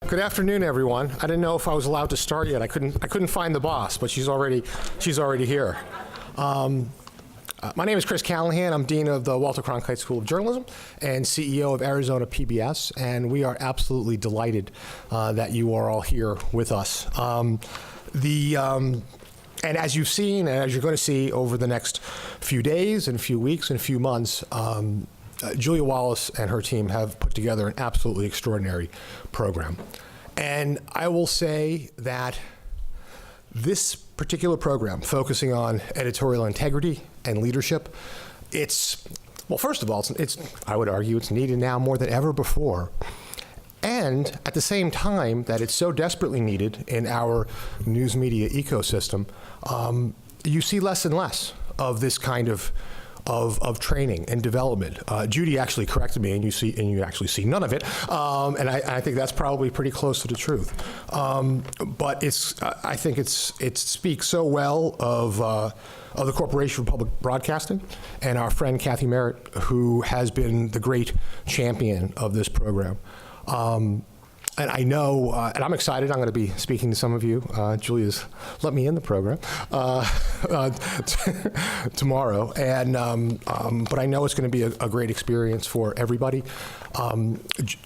Good afternoon, everyone. I didn't know if I was allowed to start yet. I couldn't find the boss, but she's already here. My name is Chris Callahan. I'm Dean of the Walter Cronkite School of Journalism and CEO of Arizona PBS, and we are absolutely delighted that you are all here with us. And as you've seen, and as you're going to see over the next few days and few weeks and few months, Julia Wallace and her team have put together an absolutely extraordinary program. And I will say that this particular program, focusing on editorial integrity and leadership, well, first of all, I would argue it's needed now more than ever before. And at the same time that it's so desperately needed in our news media ecosystem, you see less and less of this kind of training and development. Judy actually corrected me, and you actually see none of it, and I think that's probably pretty close to the truth. But I think it speaks so well of the Corporation for Public Broadcasting and our friend Kathy Merritt, who has been the great champion of this program. And I know, and I'm excited, I'm going to be speaking to some of you. Julia's let me in the program tomorrow. But I know it's going to be a great experience for everybody.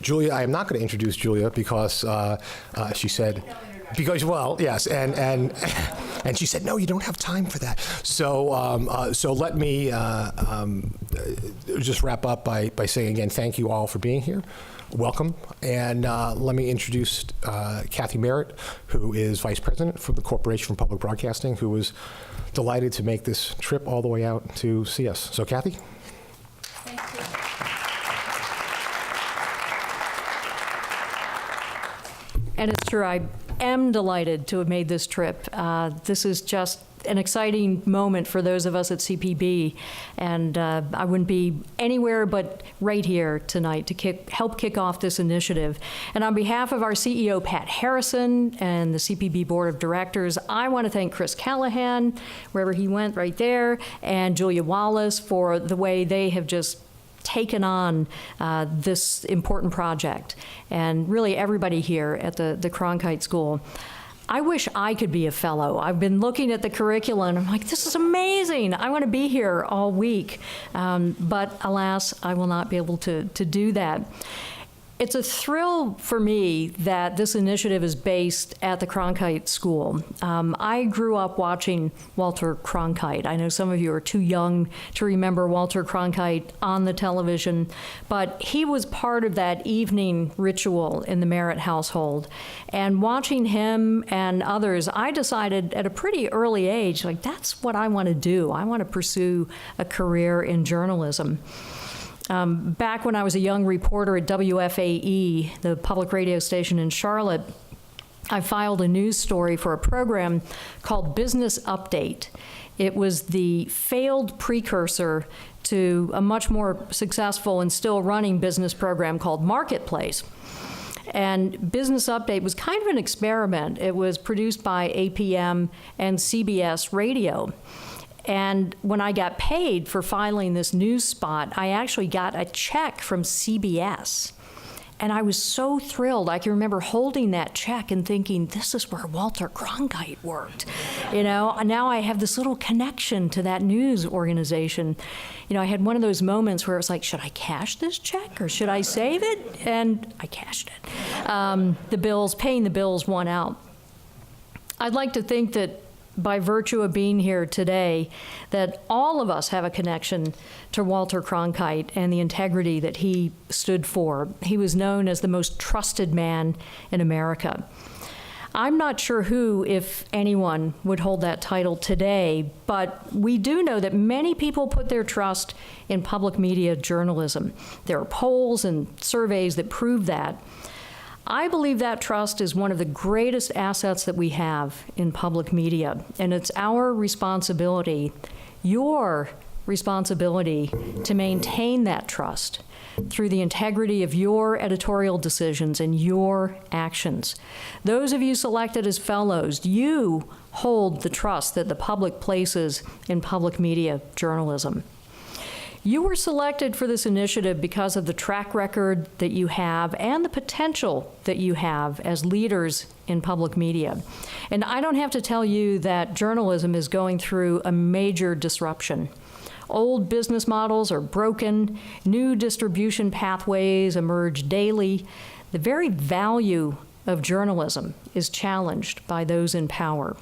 Julia, I am not going to introduce Julia because she said, well, yes, and she said, no, you don't have time for that. So let me just wrap up by saying again, thank you all for being here. Welcome, and let me introduce Kathy Merritt, who is Vice President for the Corporation for Public Broadcasting, who was delighted to make this trip all the way out to see us. So, Kathy? Thank you. And it's true, I am delighted to have made this trip. This is just an exciting moment for those of us at CPB, and I wouldn't be anywhere but right here tonight to help kick off this initiative. And on behalf of our CEO, Pat Harrison, and the CPB Board of Directors, I want to thank Chris Callahan, wherever he went, right there, and Julia Wallace for the way they have just taken on this important project, and really everybody here at the Cronkite School. I wish I could be a fellow. I've been looking at the curriculum, I'm like, this is amazing. I want to be here all week. But alas, I will not be able to do that. It's a thrill for me that this initiative is based at the Cronkite School. I grew up watching Walter Cronkite. I know some of you are too young to remember Walter Cronkite on the television, but he was part of that evening ritual in the Merritt household. And watching him and others, I decided at a pretty early age, like, that's what I want to do. I want to pursue a career in journalism. Back when I was a young reporter at WFAE, the public radio station in Charlotte, I filed a news story for a program called Business Update. It was the failed precursor to a much more successful and still running business program called Marketplace. And Business Update was kind of an experiment. It was produced by APM and CBS Radio. And when I got paid for filing this news spot, I actually got a check from CBS. And I was so thrilled. I can remember holding that check and thinking, this is where Walter Cronkite worked. You know, now I have this little connection to that news organization. You know, I had one of those moments where it was like, should I cash this check or should I save it? And I cashed it. Paying the bills won out. I'd like to think that by virtue of being here today, that all of us have a connection to Walter Cronkite and the integrity that he stood for. He was known as the most trusted man in America. I'm not sure who, if anyone, would hold that title today, but we do know that many people put their trust in public media journalism. There are polls and surveys that prove that. I believe that trust is one of the greatest assets that we have in public media, and it's our responsibility, your responsibility, to maintain that trust through the integrity of your editorial decisions and your actions. Those of you selected as fellows, you hold the trust that the public places in public media journalism. You were selected for this initiative because of the track record that you have and the potential that you have as leaders in public media. And I don't have to tell you that journalism is going through a major disruption. Old business models are broken, new distribution pathways emerge daily. The very value of journalism is challenged by those in power.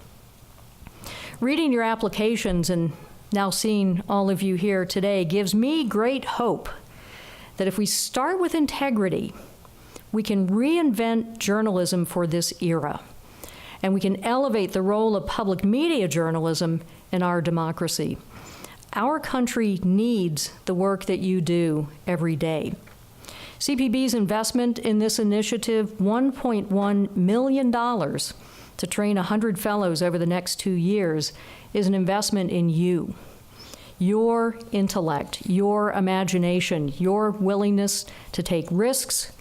Reading your applications and now seeing all of you here today gives me great hope that if we start with integrity, we can reinvent journalism for this era, and we can elevate the role of public media journalism in our democracy. Our country needs the work that you do every day. CPB's investment in this initiative, $1.1 million to train 100 fellows over the next 2 years, is an investment in you. Your intellect, your imagination, your willingness to take risks,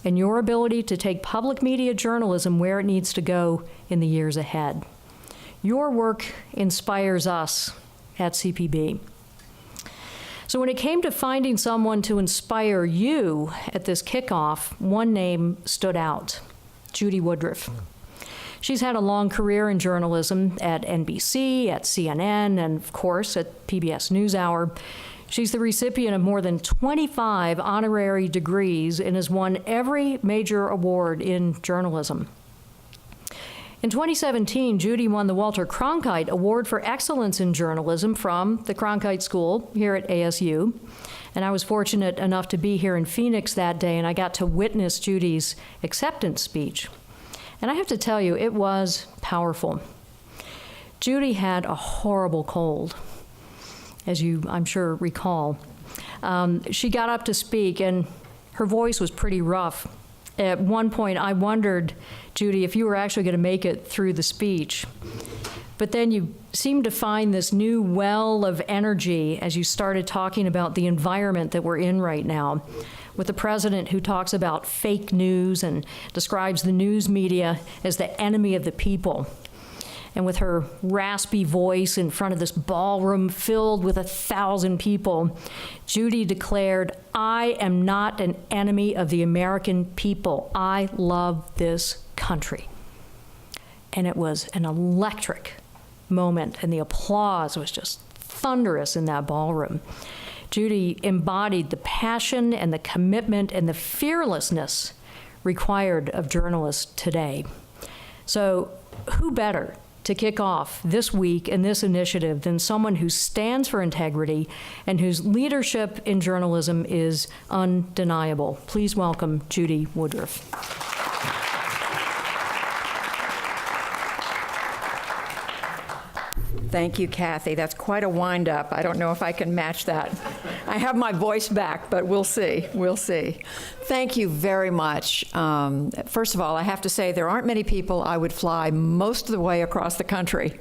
and your ability to take public media journalism where it needs to go in the years ahead. Your work inspires us at CPB. So when it came to finding someone to inspire you at this kickoff, one name stood out: Judy Woodruff. She's had a long career in journalism at NBC, at CNN, and of course at PBS Newshour. She's the recipient of more than 25 honorary degrees and has won every major award in journalism. In 2017, Judy won the Walter Cronkite Award for Excellence in Journalism from the Cronkite School here at ASU. And I was fortunate enough to be here in Phoenix that day, and I got to witness Judy's acceptance speech. And I have to tell you, it was powerful. Judy had a horrible cold, as you, I'm sure, recall. She got up to speak, and her voice was pretty rough. At one point, I wondered, Judy, if you were actually going to make it through the speech. But then you seemed to find this new well of energy as you started talking about the environment that we're in right now, with the president who talks about fake news and describes the news media as the enemy of the people. And with her raspy voice in front of this ballroom filled with 1,000 people, Judy declared, "I am not an enemy of the American people. I love this country." And it was an electric moment, and the applause was just thunderous in that ballroom. Judy embodied the passion and the commitment and the fearlessness required of journalists today. So who better to kick off this week and this initiative than someone who stands for integrity and whose leadership in journalism is undeniable? Please welcome Judy Woodruff. Thank you, Kathy. That's quite a wind-up. I don't know if I can match that. I have my voice back, but we'll see. We'll see. Thank you very much. First of all, I have to say there aren't many people I would fly most of the way across the country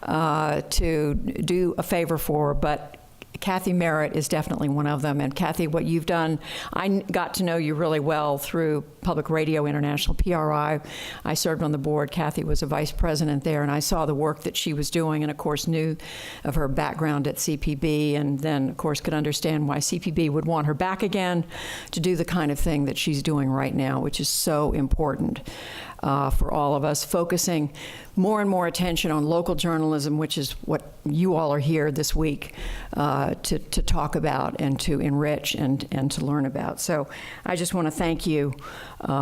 to do a favor for, but Kathy Merritt is definitely one of them. And Kathy, what you've done, I got to know you really well through Public Radio International, PRI. I served on the board. Kathy was a vice president there, and I saw the work that she was doing, and of course knew of her background at CPB, and then of course could understand why CPB would want her back again to do the kind of thing that she's doing right now, which is so important for all of us, focusing more and more attention on local journalism, which is what you all are here this week to talk about and to enrich and to learn about. So I just want to thank you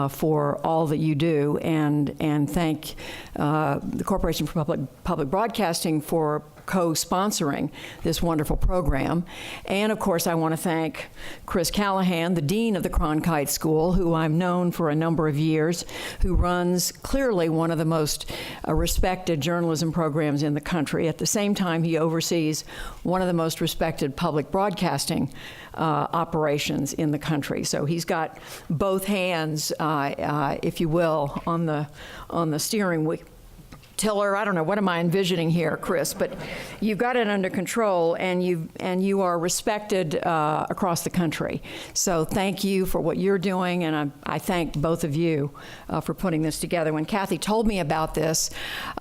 for all that you do, and thank the Corporation for Public Broadcasting for co-sponsoring this wonderful program. And of course, I want to thank Chris Callahan, the dean of the Cronkite School, who I've known for a number of years, who runs clearly one of the most respected journalism programs in the country. At the same time, he oversees one of the most respected public broadcasting operations in the country. So he's got both hands, if you will, on the steering wheel tiller. I don't know, what am I envisioning here, Chris? But you've got it under control, and you are respected across the country. So thank you for what you're doing, and I thank both of you for putting this together. When Kathy told me about this,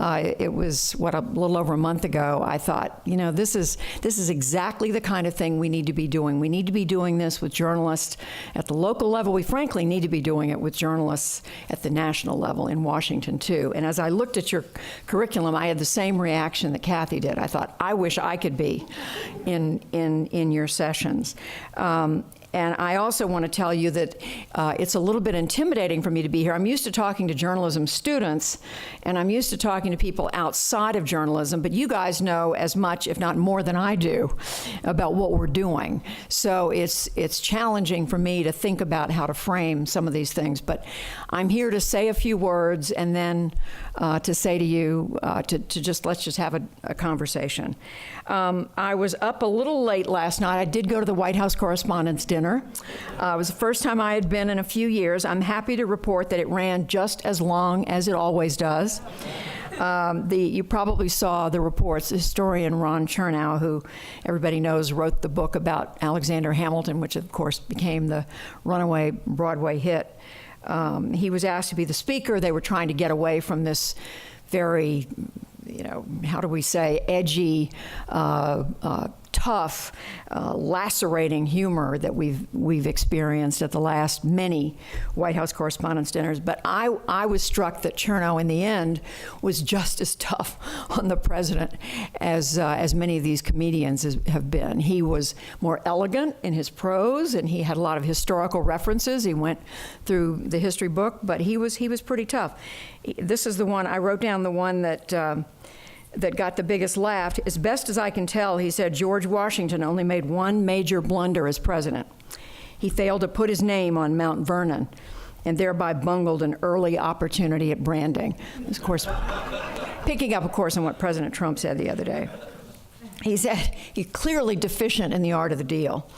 it was, a little over a month ago, I thought, this is exactly the kind of thing we need to be doing. We need to be doing this with journalists at the local level. We frankly need to be doing it with journalists at the national level in Washington, too. And as I looked at your curriculum, I had the same reaction that Kathy did. I thought, I wish I could be in your sessions. And I also want to tell you that it's a little bit intimidating for me to be here. I'm used to talking to journalism students, and I'm used to talking to people outside of journalism, but you guys know as much, if not more than I do, about what we're doing. So it's challenging for me to think about how to frame some of these things. But I'm here to say a few words and then to say to you let's just have a conversation. I was up a little late last night. I did go to the White House Correspondents' Dinner. It was the first time I had been in a few years. I'm happy to report that it ran just as long as it always does. You probably saw the reports. Historian Ron Chernow, who everybody knows wrote the book about Alexander Hamilton, which of course became the runaway Broadway hit. He was asked to be the speaker. They were trying to get away from this very, how do we say, edgy, tough, lacerating humor that we've experienced at the last many White House Correspondents' Dinners. But I was struck that Chernow, in the end, was just as tough on the president as many of these comedians have been. He was more elegant in his prose, and he had a lot of historical references. He went through the history book, but he was pretty tough. This is the one, I wrote down the one that got the biggest laugh. As best as I can tell, he said, George Washington only made one major blunder as president. He failed to put his name on Mount Vernon and thereby bungled an early opportunity at branding. Of course, picking up, of course, on what President Trump said the other day. He said he's clearly deficient in the art of the deal.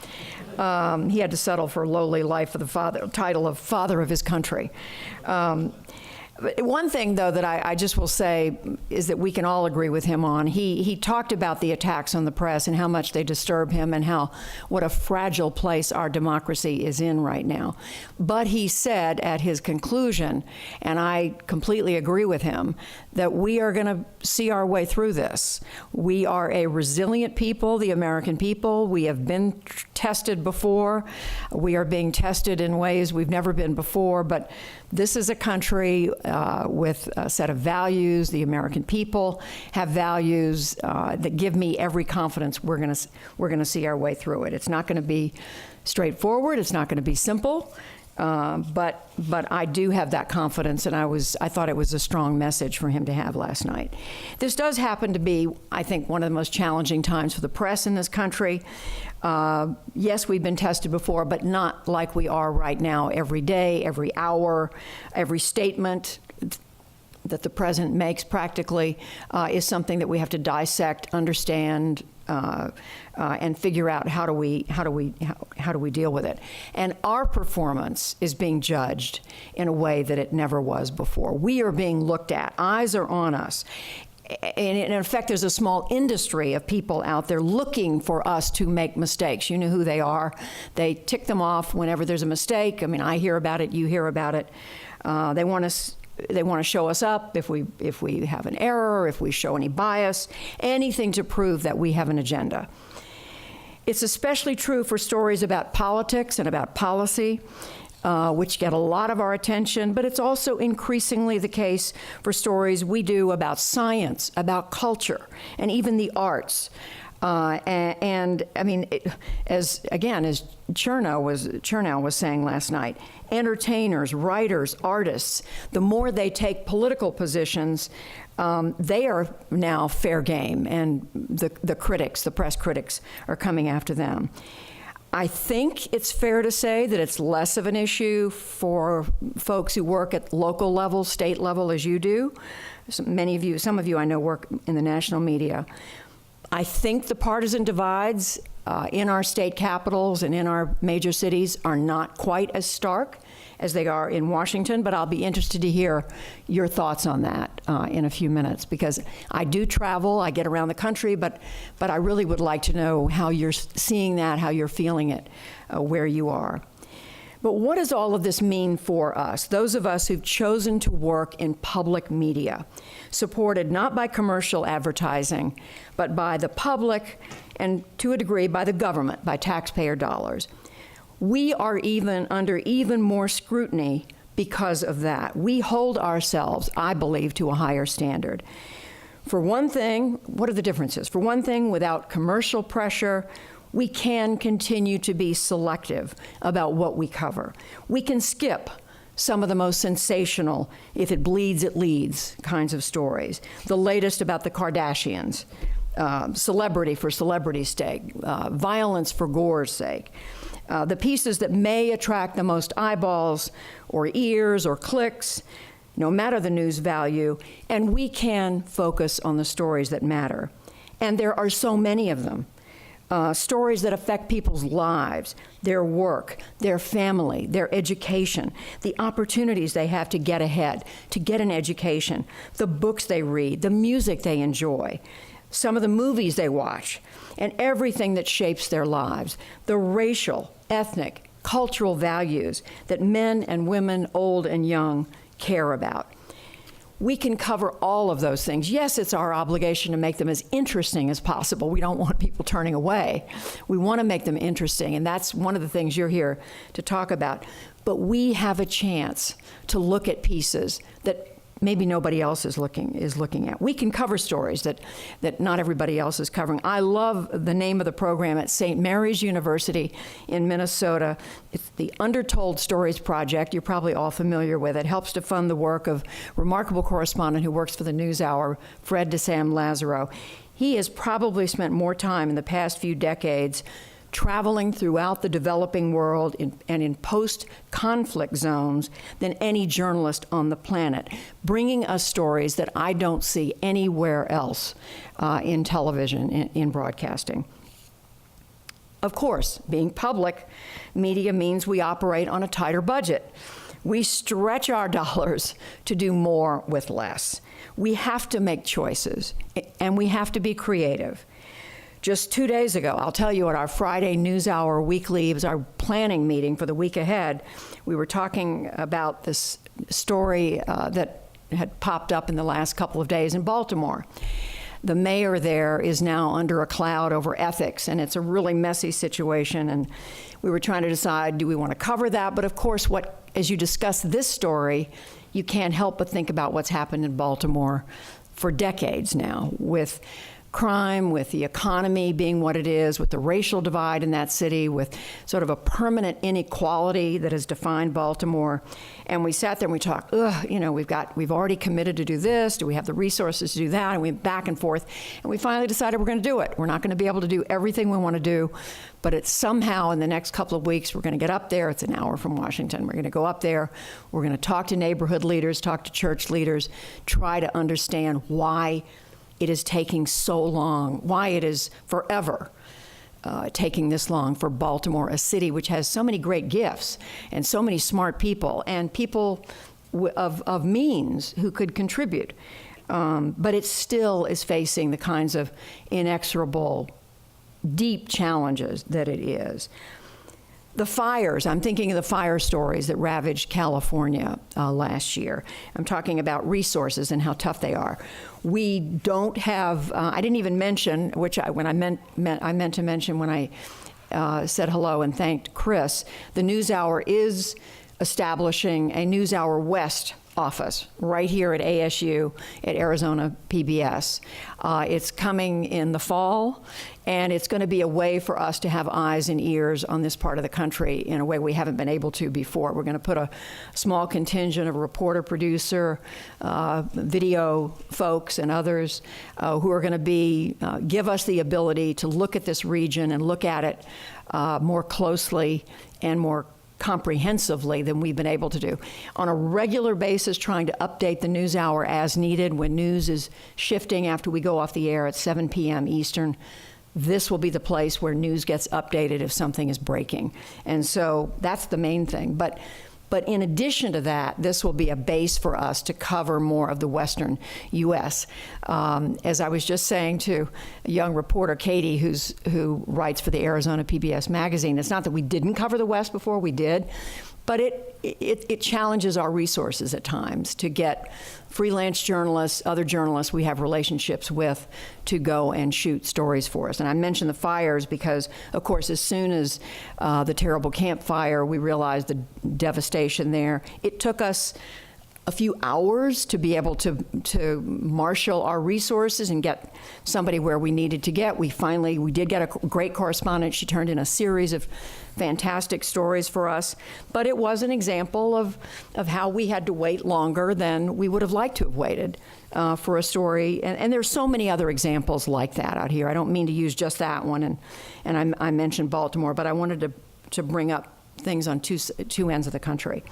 He had to settle for lowly life for the title of father of his country. But one thing, though, that I just will say is that we can all agree with him on. He talked about the attacks on the press and how much they disturb him and what a fragile place our democracy is in right now. But he said at his conclusion, and I completely agree with him, that we are going to see our way through this. We are a resilient people, the American people. We have been tested before. We are being tested in ways we've never been before, but this is a country with a set of values. The American people have values that give me every confidence we're going to see our way through it. It's not going to be straightforward. It's not going to be simple. But I do have that confidence, and I thought it was a strong message for him to have last night. This does happen to be, I think, one of the most challenging times for the press in this country. Yes, we've been tested before, but not like we are right now every day, every hour, every statement that the president makes practically is something that we have to dissect, understand, and figure out how do we deal with it. And our performance is being judged in a way that it never was before. We are being looked at. Eyes are on us. And in effect, there's a small industry of people out there looking for us to make mistakes. You know who they are. They tick them off whenever there's a mistake. I mean, I hear about it, you hear about it. They want to show us up if we have an error, if we show any bias, anything to prove that we have an agenda. It's especially true for stories about politics and about policy, which get a lot of our attention, but it's also increasingly the case for stories we do about science, about culture, and even the arts. And I mean, as Chernow was saying last night, entertainers, writers, artists, the more they take political positions, they are now fair game, and the critics, the press critics, are coming after them. I think it's fair to say that it's less of an issue for folks who work at local level, state level, as you do. Some of you I know work in the national media. I think the partisan divides in our state capitals and in our major cities are not quite as stark as they are in Washington, but I'll be interested to hear your thoughts on that in a few minutes, because I do travel, I get around the country, but I really would like to know how you're seeing that, how you're feeling it, where you are. But what does all of this mean for us, those of us who've chosen to work in public media, supported not by commercial advertising, but by the public and, to a degree, by the government, by taxpayer dollars? We are under even more scrutiny because of that. We hold ourselves, I believe, to a higher standard. For one thing, what are the differences? For one thing, without commercial pressure, we can continue to be selective about what we cover. We can skip some of the most sensational, if it bleeds, it leads kinds of stories. The latest about the Kardashians, celebrity for celebrity's sake, violence for gore's sake. The pieces that may attract the most eyeballs or ears or clicks, no matter the news value, and we can focus on the stories that matter. And there are so many of them. Stories that affect people's lives, their work, their family, their education, the opportunities they have to get ahead, to get an education, the books they read, the music they enjoy, some of the movies they watch, and everything that shapes their lives, the racial, ethnic, cultural values that men and women, old and young, care about. We can cover all of those things. Yes, it's our obligation to make them as interesting as possible. We don't want people turning away. We want to make them interesting, and that's one of the things you're here to talk about. But we have a chance to look at pieces that maybe nobody else is looking at. We can cover stories that not everybody else is covering. I love the name of the program at St. Mary's University in Minnesota. It's the Undertold Stories Project. You're probably all familiar with it. It helps to fund the work of remarkable correspondent who works for the NewsHour, Fred DeSam Lazaro. He has probably spent more time in the past few decades traveling throughout the developing world and in post-conflict zones than any journalist on the planet, bringing us stories that I don't see anywhere else in television, in broadcasting. Of course, being public media means we operate on a tighter budget. We stretch our dollars to do more with less. We have to make choices, and we have to be creative. Just 2 days ago, I'll tell you, at our Friday NewsHour Weekly, it was our planning meeting for the week ahead, we were talking about this story that had popped up in the last couple of days in Baltimore. The mayor there is now under a cloud over ethics, and it's a really messy situation, and we were trying to decide, do we want to cover that? But of course, as you discuss this story, you can't help but think about what's happened in Baltimore for decades now, with crime, with the economy being what it is, with the racial divide in that city, with sort of a permanent inequality that has defined Baltimore. And we sat there and we talked, we've already committed to do this. Do we have the resources to do that? And we went back and forth. And we finally decided we're going to do it. We're not going to be able to do everything we want to do, but it's somehow in the next couple of weeks, we're going to get up there. It's an hour from Washington. We're going to go up there. We're going to talk to neighborhood leaders, talk to church leaders, try to understand why it is taking so long, why it is forever taking this long for Baltimore, a city which has so many great gifts and so many smart people and people of means who could contribute. But it still is facing the kinds of inexorable, deep challenges that it is. The fires, I'm thinking of the fire stories that ravaged California last year. I'm talking about resources and how tough they are. We don't have, I didn't even mention, I meant to mention when I said hello and thanked Chris, the NewsHour is establishing a NewsHour West office right here at ASU at Arizona PBS. It's coming in the fall, and it's going to be a way for us to have eyes and ears on this part of the country in a way we haven't been able to before. We're going to put a small contingent of reporter, producer, video folks, and others who are going to give us the ability to look at this region and look at it more closely and more comprehensively than we've been able to do. On a regular basis, trying to update the NewsHour as needed when news is shifting after we go off the air at 7 p.m. Eastern. This will be the place where news gets updated if something is breaking. And so that's the main thing. But But in addition to that, this will be a base for us to cover more of the western U.S. As I was just saying to a young reporter, Katie, who writes for the Arizona PBS magazine, it's not that we didn't cover the West before, we did, but it challenges our resources at times to get freelance journalists, other journalists we have relationships with, to go and shoot stories for us. And I mentioned the fires because, of course, as soon as the terrible Camp Fire, we realized the devastation there. It took us a few hours to be able to marshal our resources and get somebody where we needed to get. We did get a great correspondent. She turned in a series of fantastic stories for us. But it was an example of how we had to wait longer than we would have liked to have waited for a story. And there's so many other examples like that out here. I don't mean to use just that one. And I mentioned Baltimore, but I wanted to bring up things on two ends of the country.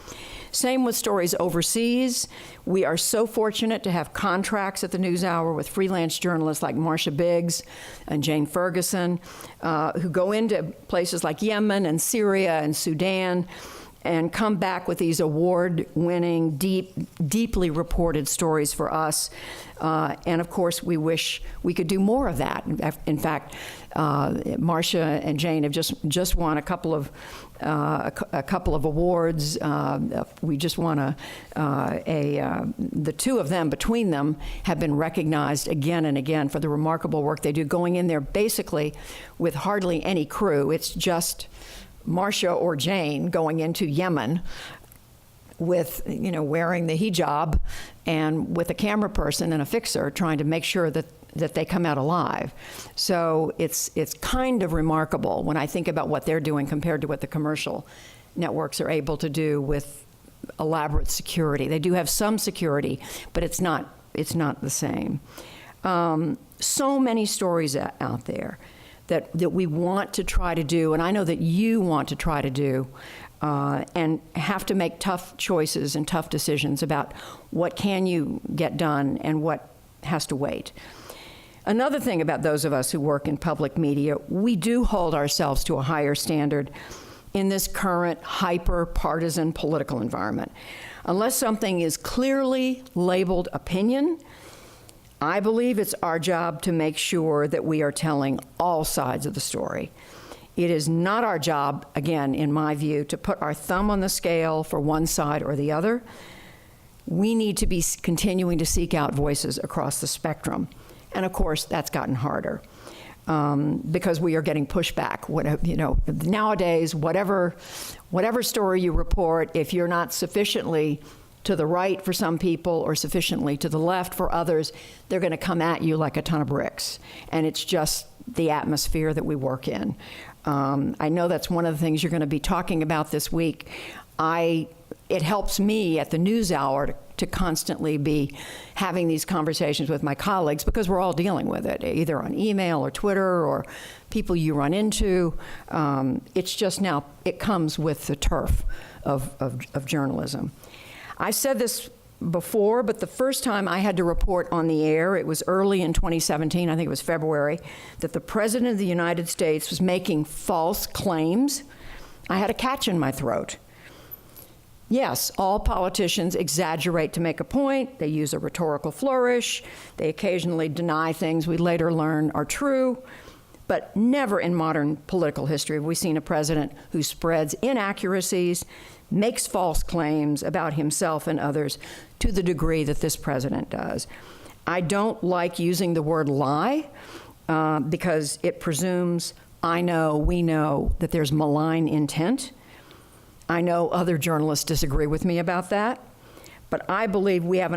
Same with stories overseas. We are so fortunate to have contracts at the NewsHour with freelance journalists like Marcia Biggs and Jane Ferguson, who go into places like Yemen and Syria and Sudan and come back with these award-winning, deeply reported stories for us. And of course, we wish we could do more of that. In fact, Marcia and Jane have just won a couple of awards. We just won the two of them, between them, have been recognized again and again for the remarkable work they do, going in there basically with hardly any crew. It's just Marcia or Jane going into Yemen with, wearing the hijab and with a camera person and a fixer trying to make sure that they come out alive. So it's kind of remarkable when I think about what they're doing compared to what the commercial networks are able to do with elaborate security. They do have some security, but it's not the same. So many stories out there that we want to try to do, and I know that you want to try to do, and have to make tough choices and tough decisions about what can you get done and what has to wait. Another thing about those of us who work in public media, we do hold ourselves to a higher standard in this current hyper-partisan political environment. Unless something is clearly labeled opinion, I believe it's our job to make sure that we are telling all sides of the story. It is not our job, again, in my view, to put our thumb on the scale for one side or the other. We need to be continuing to seek out voices across the spectrum. And of course, that's gotten harder because we are getting pushback. Nowadays, whatever story you report, if you're not sufficiently to the right for some people or sufficiently to the left for others, they're going to come at you like a ton of bricks. And it's just the atmosphere that we work in. I know that's one of the things you're going to be talking about this week. It helps me at the NewsHour to constantly be having these conversations with my colleagues because we're all dealing with it, either on email or Twitter or people you run into. It's just now, it comes with the turf of journalism. I said this before, but the first time I had to report on the air, it was early in 2017, I think it was February, that the President of the United States was making false claims. I had a catch in my throat. Yes, all politicians exaggerate to make a point. They use a rhetorical flourish. They occasionally deny things we later learn are true. But never in modern political history have we seen a president who spreads inaccuracies, makes false claims about himself and others to the degree that this president does. I don't like using the word lie because it presumes we know that there's malign intent. I know other journalists disagree with me about that, but I believe we do have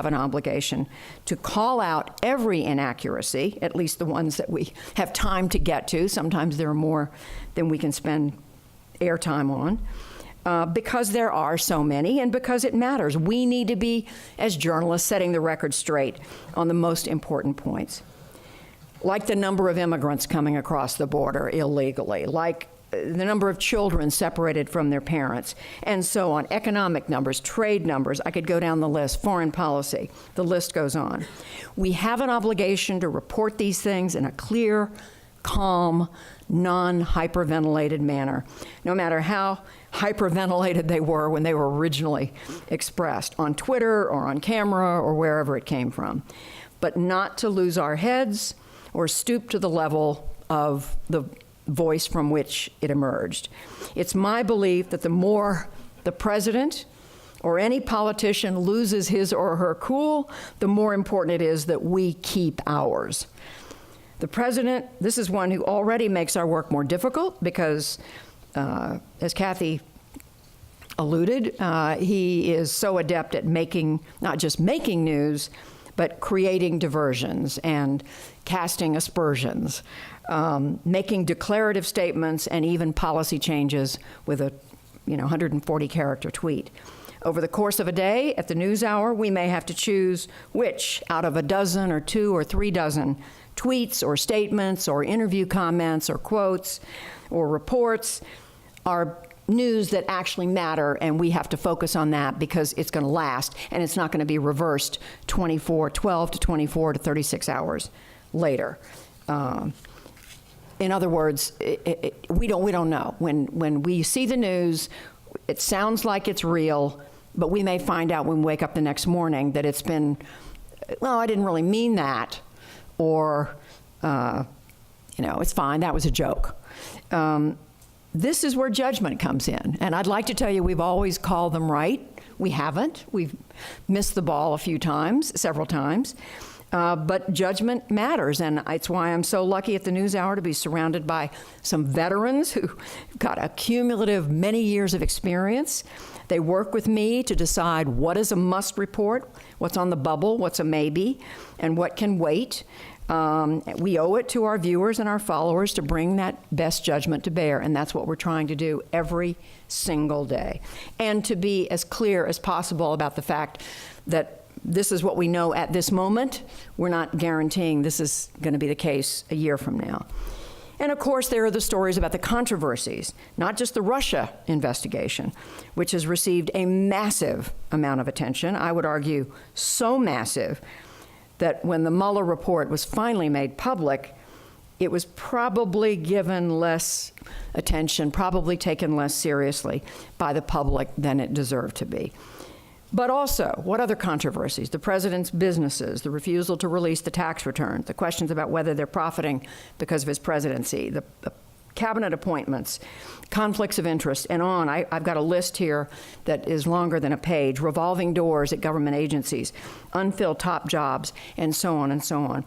an obligation to call out every inaccuracy, at least the ones that we have time to get to. Sometimes there are more than we can spend airtime on, because there are so many and because it matters. We need to be, as journalists, setting the record straight on the most important points, like the number of immigrants coming across the border illegally, like the number of children separated from their parents, and so on. Economic numbers, trade numbers, I could go down the list, foreign policy, the list goes on. We have an obligation to report these things in a clear, calm, non-hyperventilated manner, no matter how hyperventilated they were when they were originally expressed on Twitter or on camera or wherever it came from, but not to lose our heads or stoop to the level of the voice from which it emerged. It's my belief that the more the president or any politician loses his or her cool, the more important it is that we keep ours. The president, this is one who already makes our work more difficult because, as Kathy alluded, he is so adept at not just making news, but creating diversions and casting aspersions, making declarative statements and even policy changes with a 140-character tweet. Over the course of a day at the NewsHour, we may have to choose which out of a dozen or 2 or 3 dozen tweets or statements or interview comments or quotes or reports are news that actually matter, and we have to focus on that because it's going to last and it's not going to be reversed 12 to 24 to 36 hours later. In other words, we don't know. When we see the news, it sounds like it's real, but we may find out when we wake up the next morning that it's been, well, I didn't really mean that, or, it's fine, that was a joke. This is where judgment comes in, and I'd like to tell you we've always called them right. We haven't. We've missed the ball several times. But judgment matters, and it's why I'm so lucky at the NewsHour to be surrounded by some veterans who got a cumulative many years of experience. They work with me to decide what is a must report, what's on the bubble, what's a maybe, and what can wait. We owe it to our viewers and our followers to bring that best judgment to bear, and that's what we're trying to do every single day. And to be as clear as possible about the fact that this is what we know at this moment. We're not guaranteeing this is going to be the case a year from now. And of course, there are the stories about the controversies, not just the Russia investigation, which has received a massive amount of attention. I would argue so massive that when the Mueller report was finally made public, it was probably given less attention, probably taken less seriously by the public than it deserved to be. But also, what other controversies? The president's businesses, the refusal to release the tax returns, the questions about whether they're profiting because of his presidency, the cabinet appointments, conflicts of interest, and on. I've got a list here that is longer than a page, revolving doors at government agencies, unfilled top jobs, and so on and so on.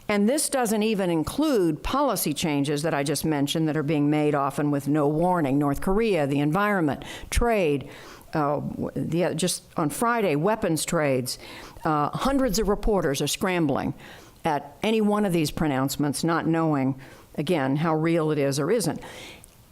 And this doesn't even include policy changes that I just mentioned that are being made often with no warning. North Korea, the environment, trade, just on Friday, weapons trades. Hundreds of reporters are scrambling at any one of these pronouncements, not knowing, again, how real it is or isn't.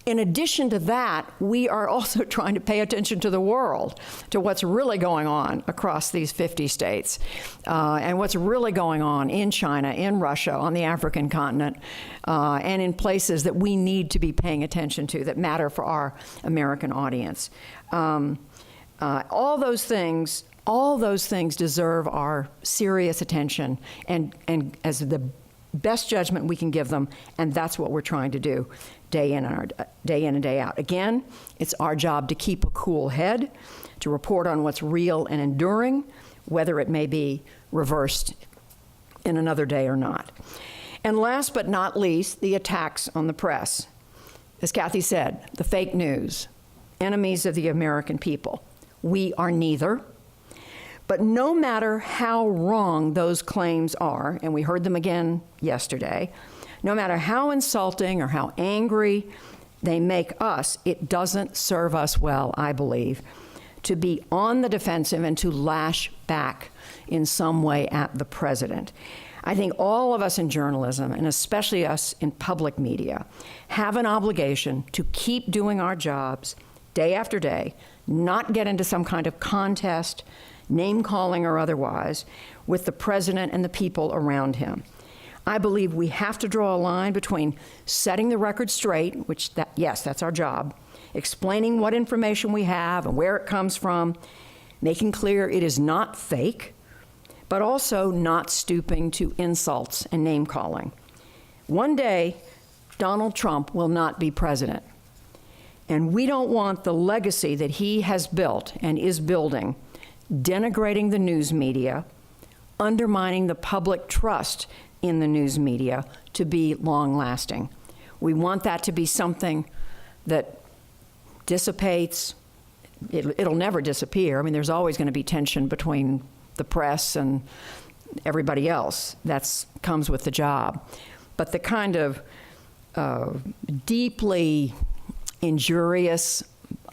In addition to that, we are also trying to pay attention to the world, to what's really going on across these 50 states, and what's really going on in China, in Russia, on the African continent, and in places that we need to be paying attention to that matter for our American audience. All those things deserve our serious attention and as the best judgment we can give them, and that's what we're trying to do day in and day out. Again, it's our job to keep a cool head, to report on what's real and enduring, whether it may be reversed in another day or not. And last but not least, the attacks on the press. As Kathy said, the fake news, enemies of the American people. We are neither. But no matter how wrong those claims are, and we heard them again yesterday, no matter how insulting or how angry they make us, it doesn't serve us well, I believe, to be on the defensive and to lash back in some way at the president. I think all of us in journalism, and especially us in public media, have an obligation to keep doing our jobs day after day, not get into some kind of contest, name-calling or otherwise, with the president and the people around him. I believe we have to draw a line between setting the record straight, yes, that's our job, explaining what information we have and where it comes from, making clear it is not fake, but also not stooping to insults and name-calling. One day, Donald Trump will not be president. And we don't want the legacy that he has built and is building, denigrating the news media, undermining the public trust in the news media, to be long-lasting. We want that to be something that dissipates. It'll never disappear. I mean, there's always going to be tension between the press and everybody else. That comes with the job. But the kind of deeply injurious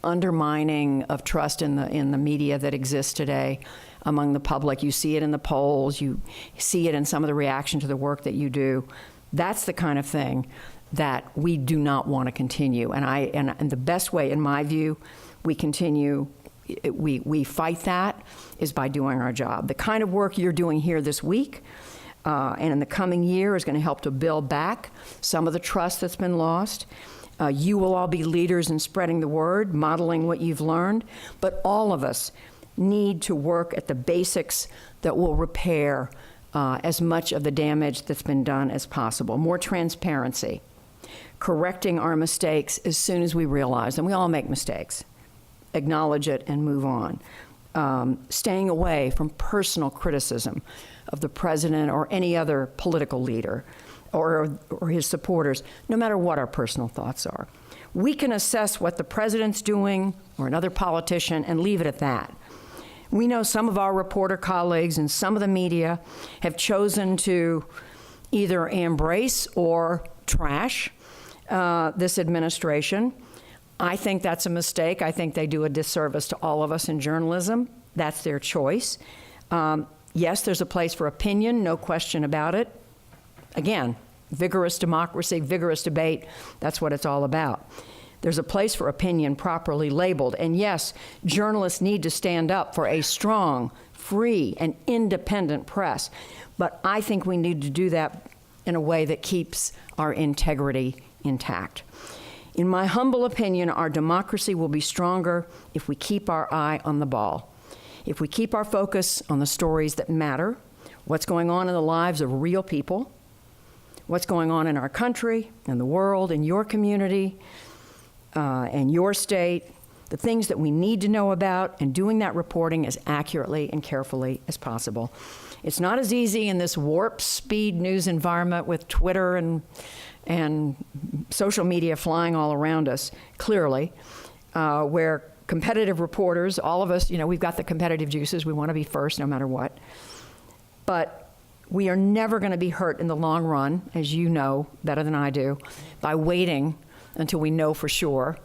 undermining of trust in the media that exists today among the public. You see it in the polls. You see it in some of the reaction to the work that you do. That's the kind of thing that we do not want to continue. And the best way, in my view, we fight that is by doing our job. The kind of work you're doing here this week and in the coming year is going to help to build back some of the trust that's been lost. You will all be leaders in spreading the word, modeling what you've learned, but all of us need to work at the basics that will repair as much of the damage that's been done as possible. More transparency, correcting our mistakes as soon as we realize them. We all make mistakes. Acknowledge it and move on. Staying away from personal criticism of the president or any other political leader or his supporters, no matter what our personal thoughts are. We can assess what the president's doing or another politician and leave it at that. We know some of our reporter colleagues and some of the media have chosen to either embrace or trash this administration. I think that's a mistake. I think they do a disservice to all of us in journalism. That's their choice. Yes, there's a place for opinion, no question about it. Again, vigorous democracy, vigorous debate, that's what it's all about. There's a place for opinion properly labeled. And yes, journalists need to stand up for a strong, free, and independent press. But I think we need to do that in a way that keeps our integrity intact. In my humble opinion, our democracy will be stronger if we keep our eye on the ball. If we keep our focus on the stories that matter, what's going on in the lives of real people, what's going on in our country, in the world, in your community, and your state, the things that we need to know about, and doing that reporting as accurately and carefully as possible. It's not as easy in this warp speed news environment with Twitter and social media flying all around us, clearly, where competitive reporters, all of us, we've got the competitive juices. We want to be first no matter what. But we are never going to be hurt in the long run, as you know better than I do, by waiting until we know for sure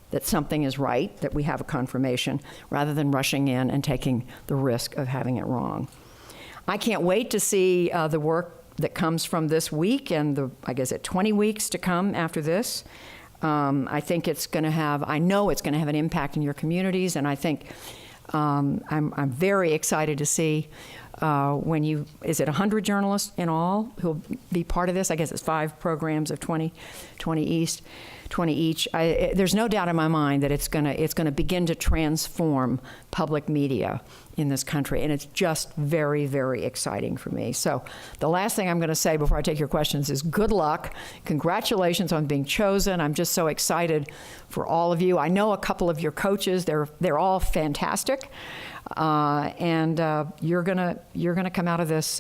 that something is right, that we have a confirmation, rather than rushing in and taking the risk of having it wrong. I can't wait to see the work that comes from this week and the, 20 weeks to come after this. I think it's going to have, I know it's going to have an impact in your communities, and I think I'm very excited to see is it 100 journalists in all who'll be part of this? I guess it's 5 programs of 20 each. There's no doubt in my mind that it's going to begin to transform public media in this country, and it's just very, very exciting for me. So the last thing I'm going to say before I take your questions is good luck. Congratulations on being chosen. I'm just so excited for all of you. I know a couple of your coaches. They're all fantastic, and you're gonna come out of this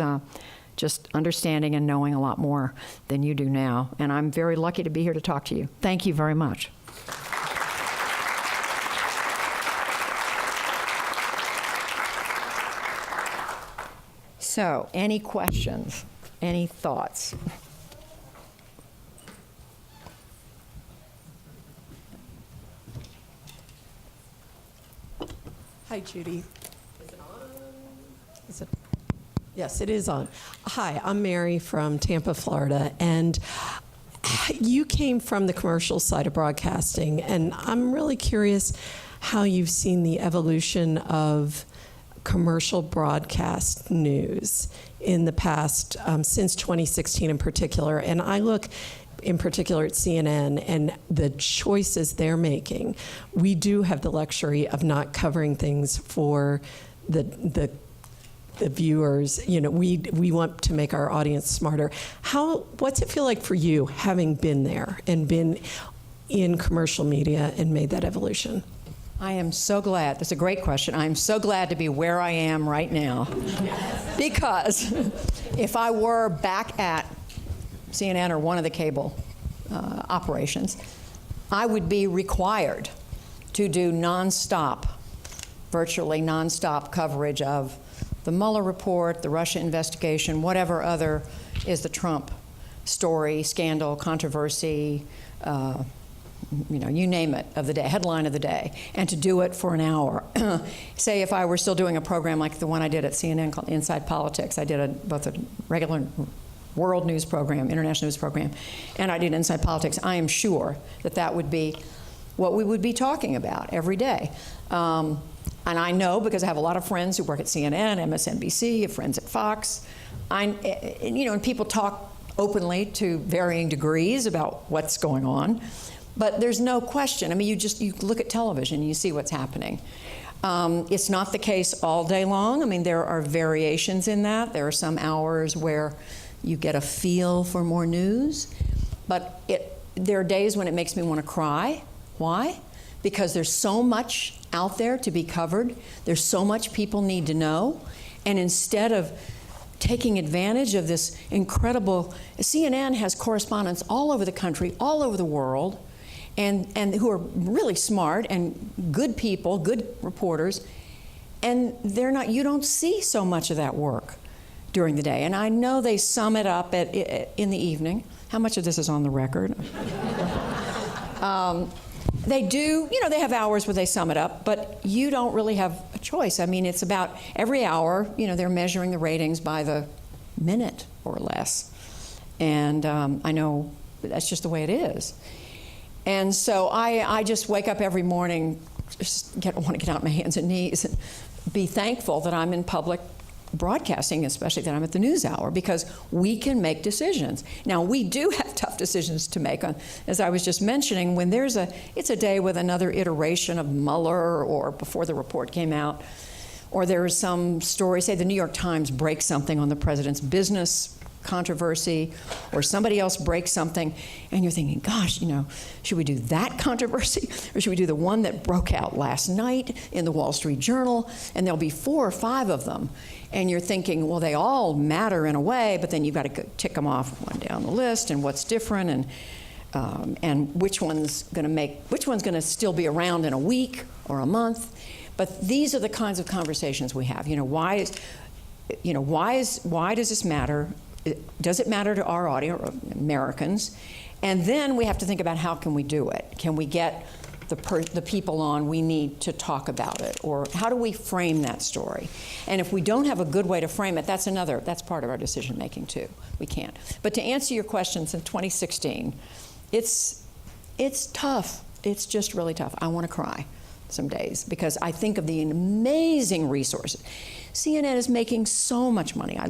just understanding and knowing a lot more than you do now. And I'm very lucky to be here to talk to you. Thank you very much. So, any questions? Any thoughts? Hi, Judy. Is it on? Yes, it is on. Hi, I'm Mary from Tampa, Florida, and you came from the commercial side of broadcasting, and I'm really curious how you've seen the evolution of commercial broadcast news in the past, since 2016 in particular. And I look in particular at CNN and the choices they're making. We do have the luxury of not covering things for the the viewers, we want to make our audience smarter. What's it feel like for you, having been there and been in commercial media and made that evolution? I am so glad. That's a great question. I'm so glad to be where I am right now. Because if I were back at CNN or one of the cable operations, I would be required to do virtually nonstop coverage of the Mueller report, the Russia investigation, whatever other is the Trump story, scandal, controversy, you name it, of the day, headline of the day, and to do it for an hour. Say if I were still doing a program like the one I did at CNN called Inside Politics, I did both a regular world news program, international news program, and I did Inside Politics. I am sure that would be what we would be talking about every day. And I know because I have a lot of friends who work at CNN, MSNBC, friends at Fox, and people talk openly to varying degrees about what's going on. But there's no question. I mean, you look at television and you see what's happening. It's not the case all day long. I mean, there are variations in that. There are some hours where you get a feel for more news. But there are days when it makes me want to cry. Why? Because there's so much out there to be covered. There's so much people need to know. And instead of taking advantage of this incredible, CNN has correspondents all over the country, all over the world, and who are really smart and good people, good reporters, and you don't see so much of that work during the day. And I know they sum it up in the evening. How much of this is on the record? They do, they have hours where they sum it up, but you don't really have a choice. I mean, it's about every hour, they're measuring the ratings by the minute or less. And I know that's just the way it is. And so I just wake up every morning, want to get out my hands and knees and be thankful that I'm in public broadcasting, especially that I'm at the NewsHour, because we can make decisions. Now, we do have tough decisions to make. As I was just mentioning, when it's a day with another iteration of Mueller or before the report came out, or there is some story, say the New York Times breaks something on the president's business controversy, or somebody else breaks something, and you're thinking, gosh, should we do that controversy, or should we do the one that broke out last night in the Wall Street Journal? And there'll be 4 or 5 of them, and you're thinking, well, they all matter in a way, but then you've got to tick them off one down the list, and what's different, and which one's going to still be around in a week or a month. But these are the kinds of conversations we have. Why does this matter? Does it matter to our audience, Americans? And then we have to think about how can we do it? Can we get the people on we need to talk about it? Or how do we frame that story? And if we don't have a good way to frame it, that's part of our decision making too. We can't. But to answer your questions, in 2016, it's tough. It's just really tough. I want to cry some days because I think of the amazing resources. CNN is making so much money. I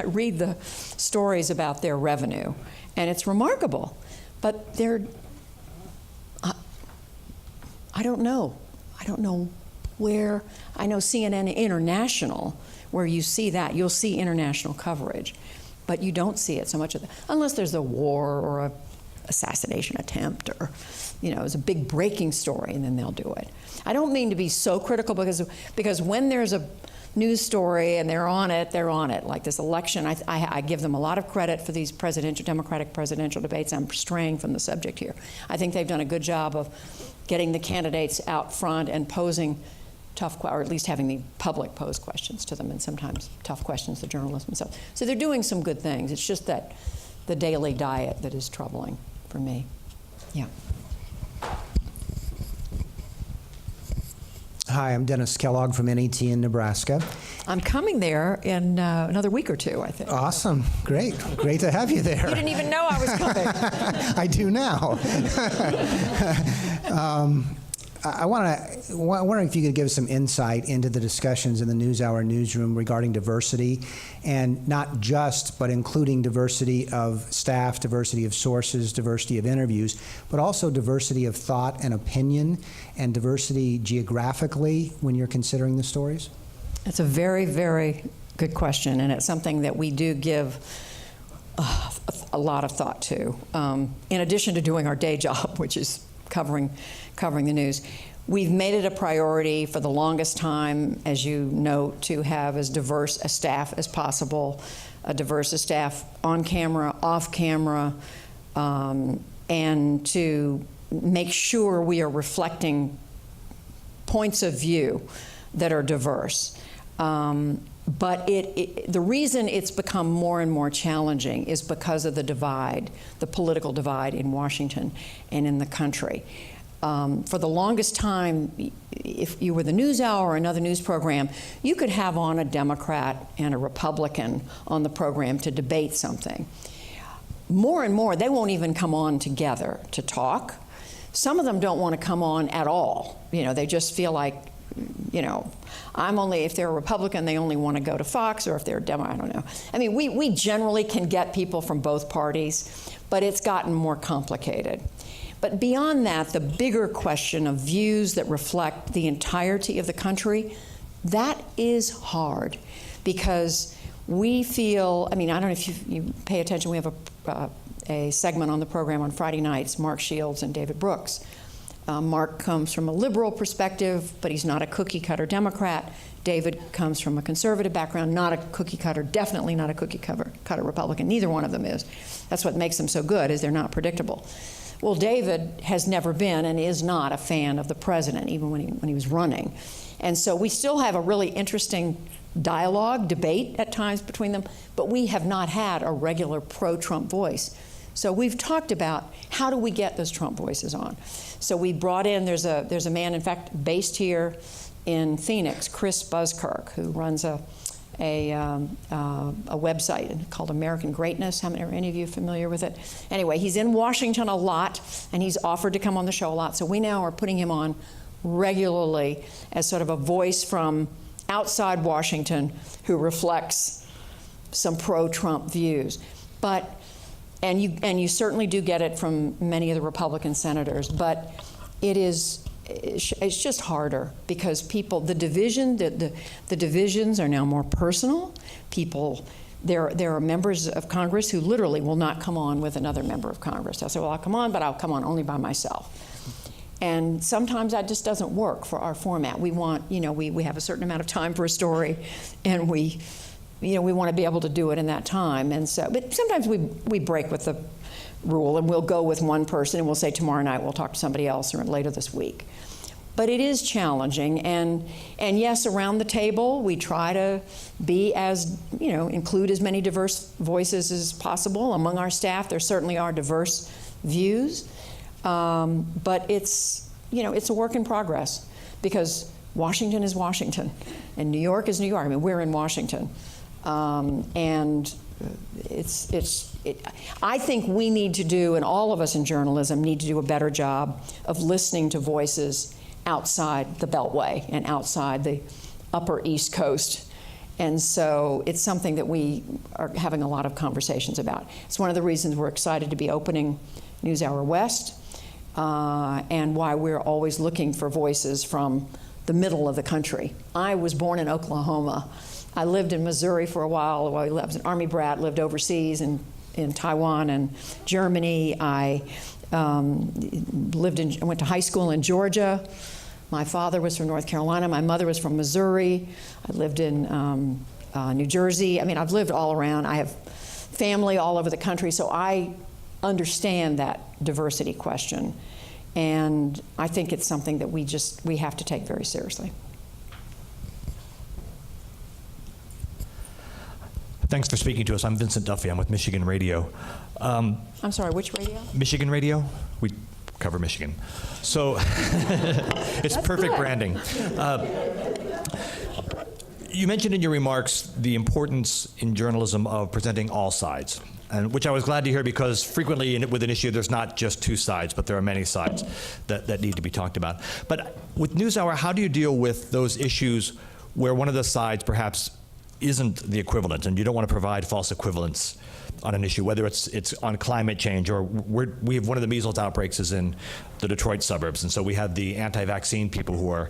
read the stories about their revenue, and it's remarkable. But I don't know. I don't know where. I know CNN International, where you see that. You'll see international coverage, but you don't see it so much of that, unless there's a war or a assassination attempt, or it's a big breaking story, and then they'll do it. I don't mean to be so critical because when there's a news story and they're on it. Like this election, I give them a lot of credit for these Democratic presidential debates. I'm straying from the subject here. I think they've done a good job of getting the candidates out front and posing tough, or at least having the public pose questions to them, and sometimes tough questions to journalists themselves. So they're doing some good things. It's just that the daily diet that is troubling for me. Yeah. Hi, I'm Dennis Kellogg from NET in Nebraska. I'm coming there in another week or 2, I think. Awesome. Great to have you there. You didn't even know I was coming. I do now. I wonder if you could give us some insight into the discussions in the NewsHour newsroom regarding diversity, and not just, but including diversity of staff, diversity of sources, diversity of interviews, but also diversity of thought and opinion, and diversity geographically when you're considering the stories? That's a very, very good question, and it's something that we do give a lot of thought to. In addition to doing our day job, which is covering the news, we've made it a priority for the longest time, as you note, to have as diverse a staff as possible, a diverse staff on camera, off camera, and to make sure we are reflecting points of view that are diverse. But the reason it's become more and more challenging is because of the divide, the political divide in Washington and in the country. For the longest time, if you were the NewsHour or another news program, you could have on a Democrat and a Republican on the program to debate something. More and more, they won't even come on together to talk. Some of them don't want to come on at all. You know, they just feel like, you know, if they're a Republican, they only want to go to Fox, or if they're a Demo, I don't know. I mean, we generally can get people from both parties, but it's gotten more complicated. But beyond that, the bigger question of views that reflect the entirety of the country, that is hard, because we feel, I mean, I don't know if you pay attention, we have a segment on the program on Friday nights, Mark Shields and David Brooks. Mark comes from a liberal perspective, but he's not a cookie-cutter Democrat. David comes from a conservative background, not a cookie-cutter, definitely not a cookie-cutter Republican. Neither one of them is. That's what makes them so good, is they're not predictable. Well, David has never been and is not a fan of the president, even when he was running. And so we still have a really interesting dialogue, debate at times between them, but we have not had a regular pro-Trump voice. So we've talked about how do we get those Trump voices on. So we brought in, there's a man, in fact, based here in Phoenix, Chris Buskirk, who runs a website called American Greatness. How many are any of you familiar with it? Anyway, he's in Washington a lot, and he's offered to come on the show a lot. So we now are putting him on regularly as sort of a voice from outside Washington who reflects some pro-Trump views. And you certainly do get it from many of the Republican senators, but it's just harder because the divisions are now more personal. There are members of Congress who literally will not come on with another member of Congress. They'll say, well, I'll come on, but I'll come on only by myself. And sometimes that just doesn't work for our format. We want, we have a certain amount of time for a story, and we want to be able to do it in that time. And so, but sometimes we break with the rule, and we'll go with one person, and we'll say tomorrow night we'll talk to somebody else, or later this week. But it is challenging, and yes, around the table we try to be include as many diverse voices as possible among our staff. There certainly are diverse views, but it's a work in progress, because Washington is Washington, and New York is New York. I mean, we're in Washington. And I think we need to do, and all of us in journalism need to do a better job of listening to voices outside the Beltway and outside the Upper East Coast. And so it's something that we are having a lot of conversations about. It's one of the reasons we're excited to be opening NewsHour West, and why we're always looking for voices from the middle of the country. I was born in Oklahoma. I lived in Missouri for a while. I was an Army brat, lived overseas in Taiwan and Germany. I went to high school in Georgia. My father was from North Carolina. My mother was from Missouri. I lived in New Jersey. I mean, I've lived all around. I have family all over the country, so I understand that diversity question. And I think it's something that we have to take very seriously. Thanks for speaking to us. I'm Vincent Duffy. I'm with Michigan Radio. I'm sorry, which radio? Michigan Radio. We cover Michigan. So it's perfect branding. You mentioned in your remarks the importance in journalism of presenting all sides, and which I was glad to hear, because frequently with an issue there's not just two sides, but there are many sides that need to be talked about. But with NewsHour, how do you deal with those issues where one of the sides perhaps isn't the equivalent, and you don't want to provide false equivalence on an issue, whether it's on climate change, or we have one of the measles outbreaks is in the Detroit suburbs, and so we have the anti-vaccine people who are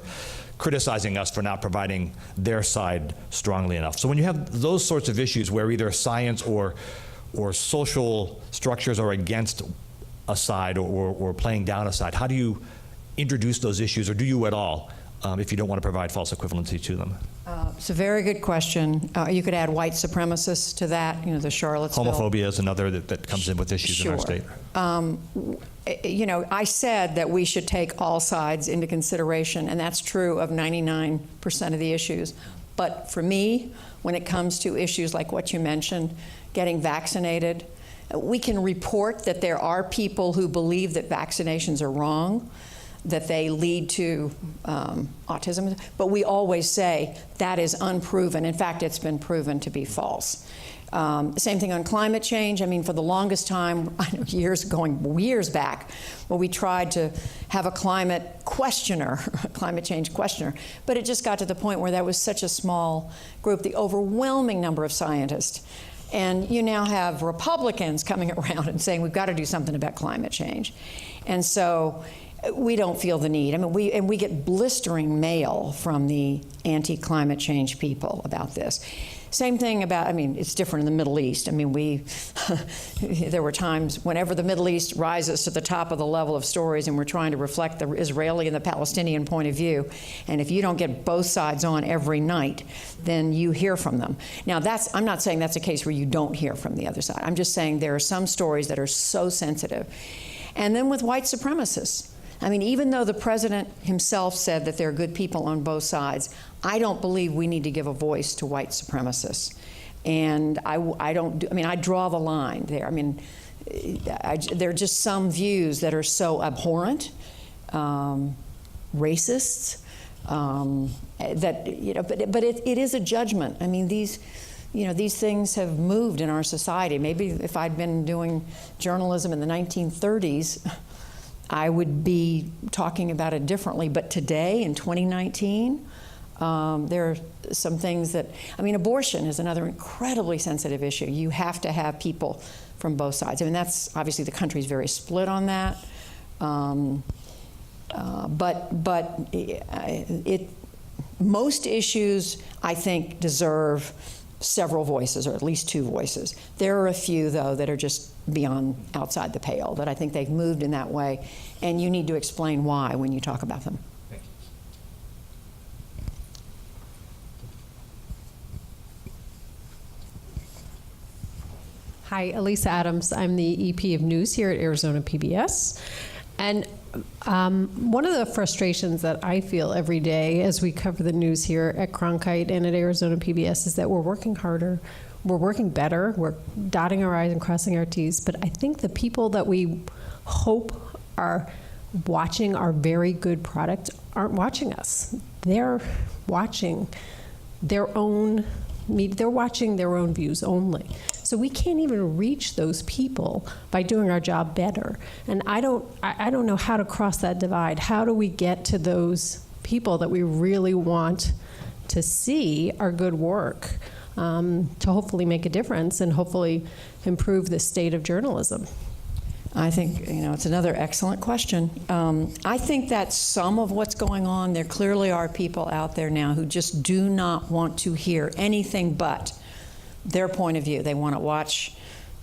criticizing us for not providing their side strongly enough. So when you have those sorts of issues where either science or social structures are against a side or playing down a side, how do you introduce those issues, or do you at all, if you don't want to provide false equivalency to them? It's a very good question. You could add white supremacists to that, the Charlottesville. Homophobia is another that comes in with issues in our state. I said that we should take all sides into consideration, and that's true of 99% of the issues. But for me, when it comes to issues like what you mentioned, getting vaccinated, we can report that there are people who believe that vaccinations are wrong, that they lead to autism, but we always say that is unproven. In fact, it's been proven to be false. Same thing on climate change. I mean, for the longest time, I know years back, we tried to have a climate questioner, a climate change questioner, but it just got to the point where that was such a small group, the overwhelming number of scientists. And you now have Republicans coming around and saying we've got to do something about climate change. And so we don't feel the need. I mean, we get blistering mail from the anti-climate change people about this. Same thing about, it's different in the Middle East. There were times whenever the Middle East rises to the top of the level of stories and we're trying to reflect the Israeli and the Palestinian point of view, and if you don't get both sides on every night, then you hear from them. Now, I'm not saying that's a case where you don't hear from the other side. I'm just saying there are some stories that are so sensitive. And then with white supremacists, even though the president himself said that there are good people on both sides, I don't believe we need to give a voice to white supremacists. And I draw the line there. There are just some views that are so abhorrent, racists, but it is a judgment. These things have moved in our society. Maybe if I'd been doing journalism in the 1930s, I would be talking about it differently. But today, in 2019, there are some things that, abortion is another incredibly sensitive issue. You have to have people from both sides. That's obviously the country's very split on that. Most issues, I think, deserve several voices, or at least two voices. There are a few, though, that are just outside the pale, that I think they've moved in that way, and you need to explain why when you talk about them. Thank you. Hi, Elisa Adams. I'm the EP of News here at Arizona PBS. And one of the frustrations that I feel every day as we cover the news here at Cronkite and at Arizona PBS is that we're working harder, we're working better, we're dotting our I's and crossing our T's, but I think the people that we hope are watching our very good product aren't watching us. They're watching their own they're watching their own views only. So we can't even reach those people by doing our job better. And I don't know how to cross that divide. How do we get to those people that we really want to see our good work, to hopefully make a difference and hopefully improve the state of journalism? I think, it's another excellent question. I think that's some of what's going on. There clearly are people out there now who just do not want to hear anything but their point of view. They want to watch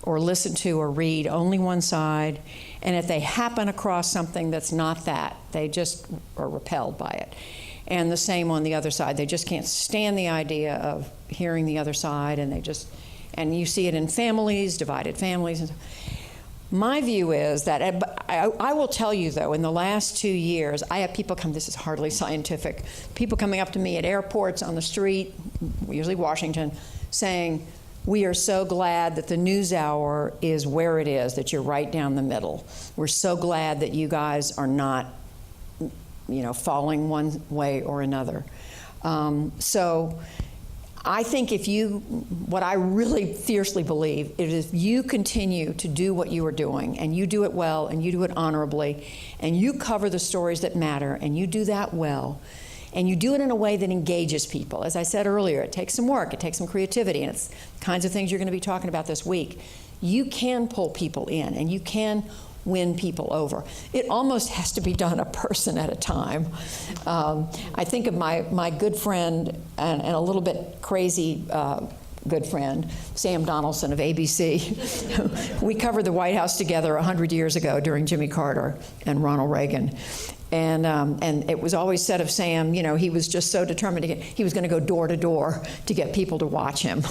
or listen to or read only one side. And if they happen across something that's not that, they just are repelled by it. And the same on the other side. They just can't stand the idea of hearing the other side, and you see it in families, divided families. My view is that, I will tell you though, in the last 2 years, I have people come, this is hardly scientific, people coming up to me at airports, on the street, usually Washington, saying, we are so glad that the NewsHour is where it is, that you're right down the middle. We're so glad that you guys are not, falling one way or another. So I think what I really fiercely believe is if you continue to do what you are doing, and you do it well, and you do it honorably, and you cover the stories that matter, and you do that well, and you do it in a way that engages people. As I said earlier, it takes some work, it takes some creativity, and it's the kinds of things you're going to be talking about this week. You can pull people in, and you can win people over. It almost has to be done a person at a time. I think of my good friend and a little bit crazy good friend, Sam Donaldson of ABC. We covered the White House together 100 years ago during Jimmy Carter and Ronald Reagan. And it was always said of Sam, you know, he was just so determined he was going to go door to door to get people to watch him.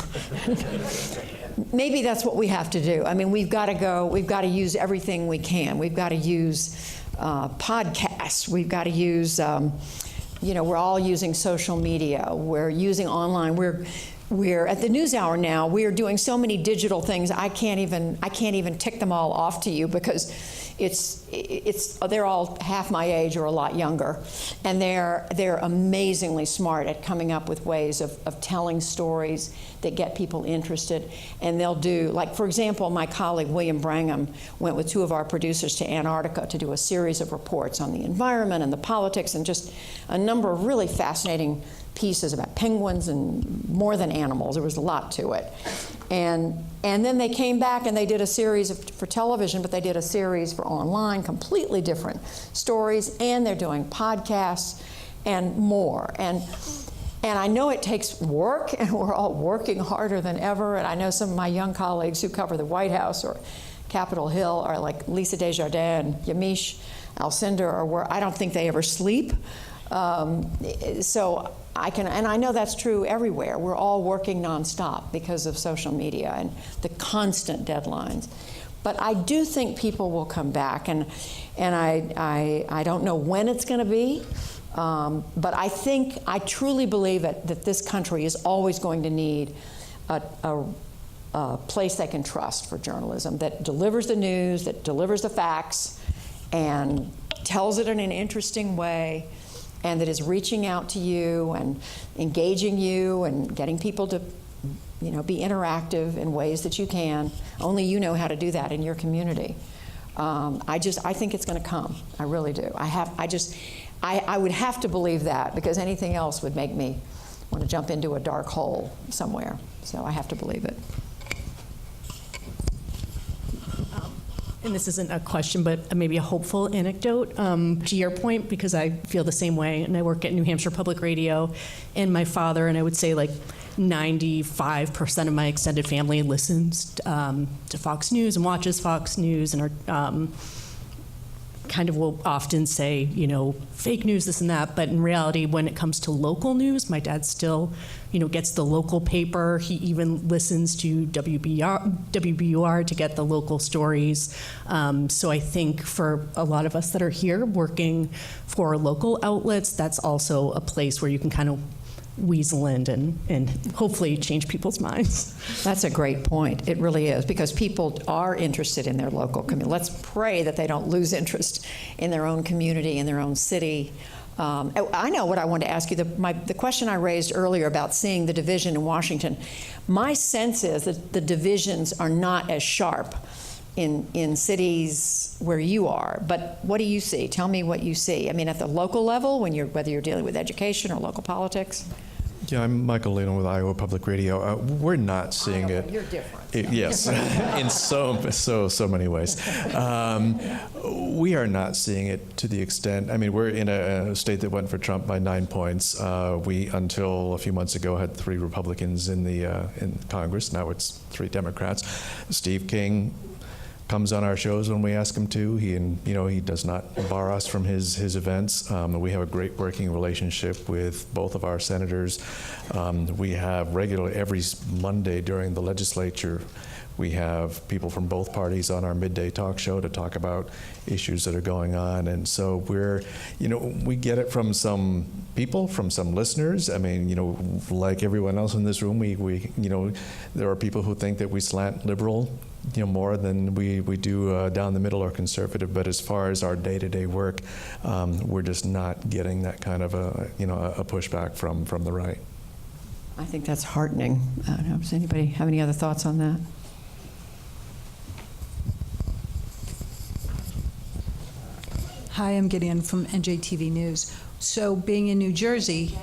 Maybe that's what we have to do. I mean, we've got to use everything we can. We've got to use podcasts. We've got to use, you know, we're all using social media. We're using online. We're at the NewsHour now. We are doing so many digital things. I can't even tick them all off to you because they're all half my age or a lot younger, and they're amazingly smart at coming up with ways of telling stories that get people interested. And they'll do, like, for example, my colleague William Brangham went with 2 of our producers to Antarctica to do a series of reports on the environment and the politics and just a number of really fascinating pieces about penguins and more than animals. There was a lot to it. And then they came back and they did a series for television, but they did a series for online, completely different stories, and they're doing podcasts and more. And I know it takes work, and we're all working harder than ever, and I know some of my young colleagues who cover the White House or Capitol Hill are like Lisa Desjardins, Yamiche Alcindor, or where I don't think they ever sleep. So and I know that's true everywhere. We're all working nonstop because of social media and the constant deadlines. But I do think people will come back, and I don't know when it's going to be, but I truly believe that this country is always going to need a place they can trust for journalism that delivers the news, that delivers the facts, and tells it in an interesting way, and that is reaching out to you and engaging you and getting people to, you know, be interactive in ways that you can. Only you know how to do that in your community. I think it's going to come. I really do. I would have to believe that, because anything else would make me want to jump into a dark hole somewhere. So I have to believe it. And this isn't a question, but maybe a hopeful anecdote to your point, because I feel the same way, and I work at New Hampshire Public Radio, and my father, and I would say like 95% of my extended family listens to Fox News and watches Fox News, and are kind of will often say, you know, fake news, this and that. But in reality, when it comes to local news, my dad still, you know, gets the local paper. He even listens to WBUR to get the local stories. So I think for a lot of us that are here working for local outlets, that's also a place where you can kind of weasel in and hopefully change people's minds. That's a great point. It really is, because people are interested in their local community. Let's pray that they don't lose interest in their own community, in their own city. I know what I wanted to ask you. The question I raised earlier about seeing the division in Washington, my sense is that the divisions are not as sharp in cities where you are. But what do you see? Tell me what you see. I mean, at the local level, whether you're dealing with education or local politics? Yeah, I'm Michael Layton with Iowa Public Radio. We're not seeing it. You're different. Yes, in so many ways. We are not seeing it to the extent. I mean, we're in a state that went for Trump by 9 points. We, until a few months ago, had 3 Republicans in Congress. Now it's 3 Democrats. Steve King comes on our shows when we ask him to. He does not bar us from his events. We have a great working relationship with both of our senators. We have regularly, every Monday during the legislature, we have people from both parties on our midday talk show to talk about issues that are going on. And so we get it from some people, from some listeners. I mean, like everyone else in this room, we there are people who think that we slant liberal, more than we do down the middle or conservative. But as far as our day-to-day work, we're just not getting that kind of a pushback from the right. I think that's heartening. I don't know, does anybody have any other thoughts on that? Hi, I'm Gideon from NJTV News. So being in New Jersey,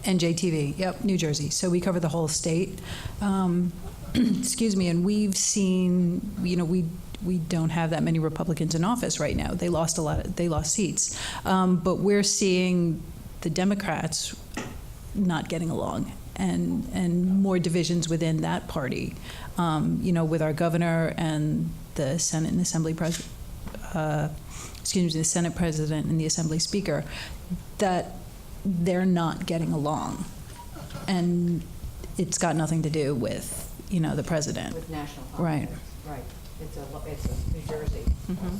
NJTV, yep, New Jersey. So we cover the whole state. excuse me, and we've seen, we don't have that many Republicans in office right now. They lost seats. But we're seeing the Democrats not getting along and more divisions within that party. With our governor and the Senate and Assembly president, the Senate president and the Assembly speaker, that they're not getting along. And it's got nothing to do with, the president. With national right. politics. Right. It's a New Jersey. Mm-hmm.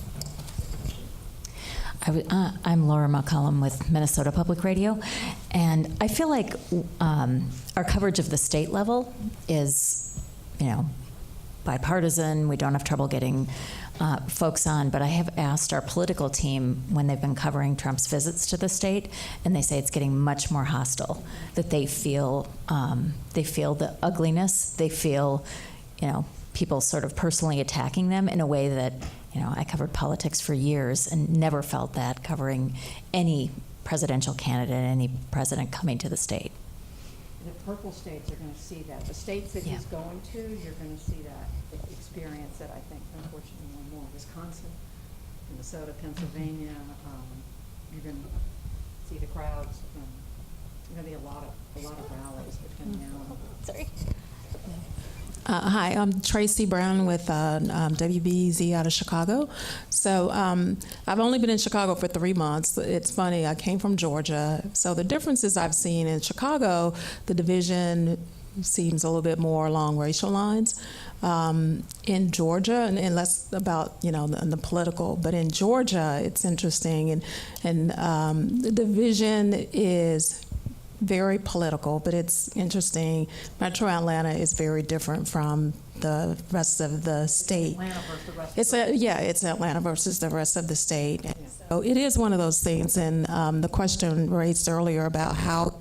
I'm Laura McCollum with Minnesota Public Radio, and I feel like our coverage of the state level is, bipartisan. We don't have trouble getting folks on, but I have asked our political team when they've been covering Trump's visits to the state, and they say it's getting much more hostile, that they feel the ugliness, they feel, people sort of personally attacking them in a way that, I covered politics for years and never felt that covering any presidential candidate, any president coming to the state. The purple states are going to see that. The states that he's going to, you're going to see that, experience that, I think, unfortunately, more and more. Wisconsin, Minnesota, Pennsylvania, you're going to see the crowds. There's going to be a lot of rallies between now and Sorry. Hi, I'm Tracy Brown with WBZ out of Chicago. So I've only been in Chicago for 3 months. It's funny, I came from Georgia. So the differences I've seen in Chicago, the division seems a little bit more along racial lines. In Georgia, and less about, the political, but in Georgia, it's interesting. And the division is very political, but it's interesting. Metro Atlanta is very different from the rest of the state. Atlanta versus the rest It's Atlanta versus the rest of the state. Yeah. So it is one of those things, and the question raised earlier about how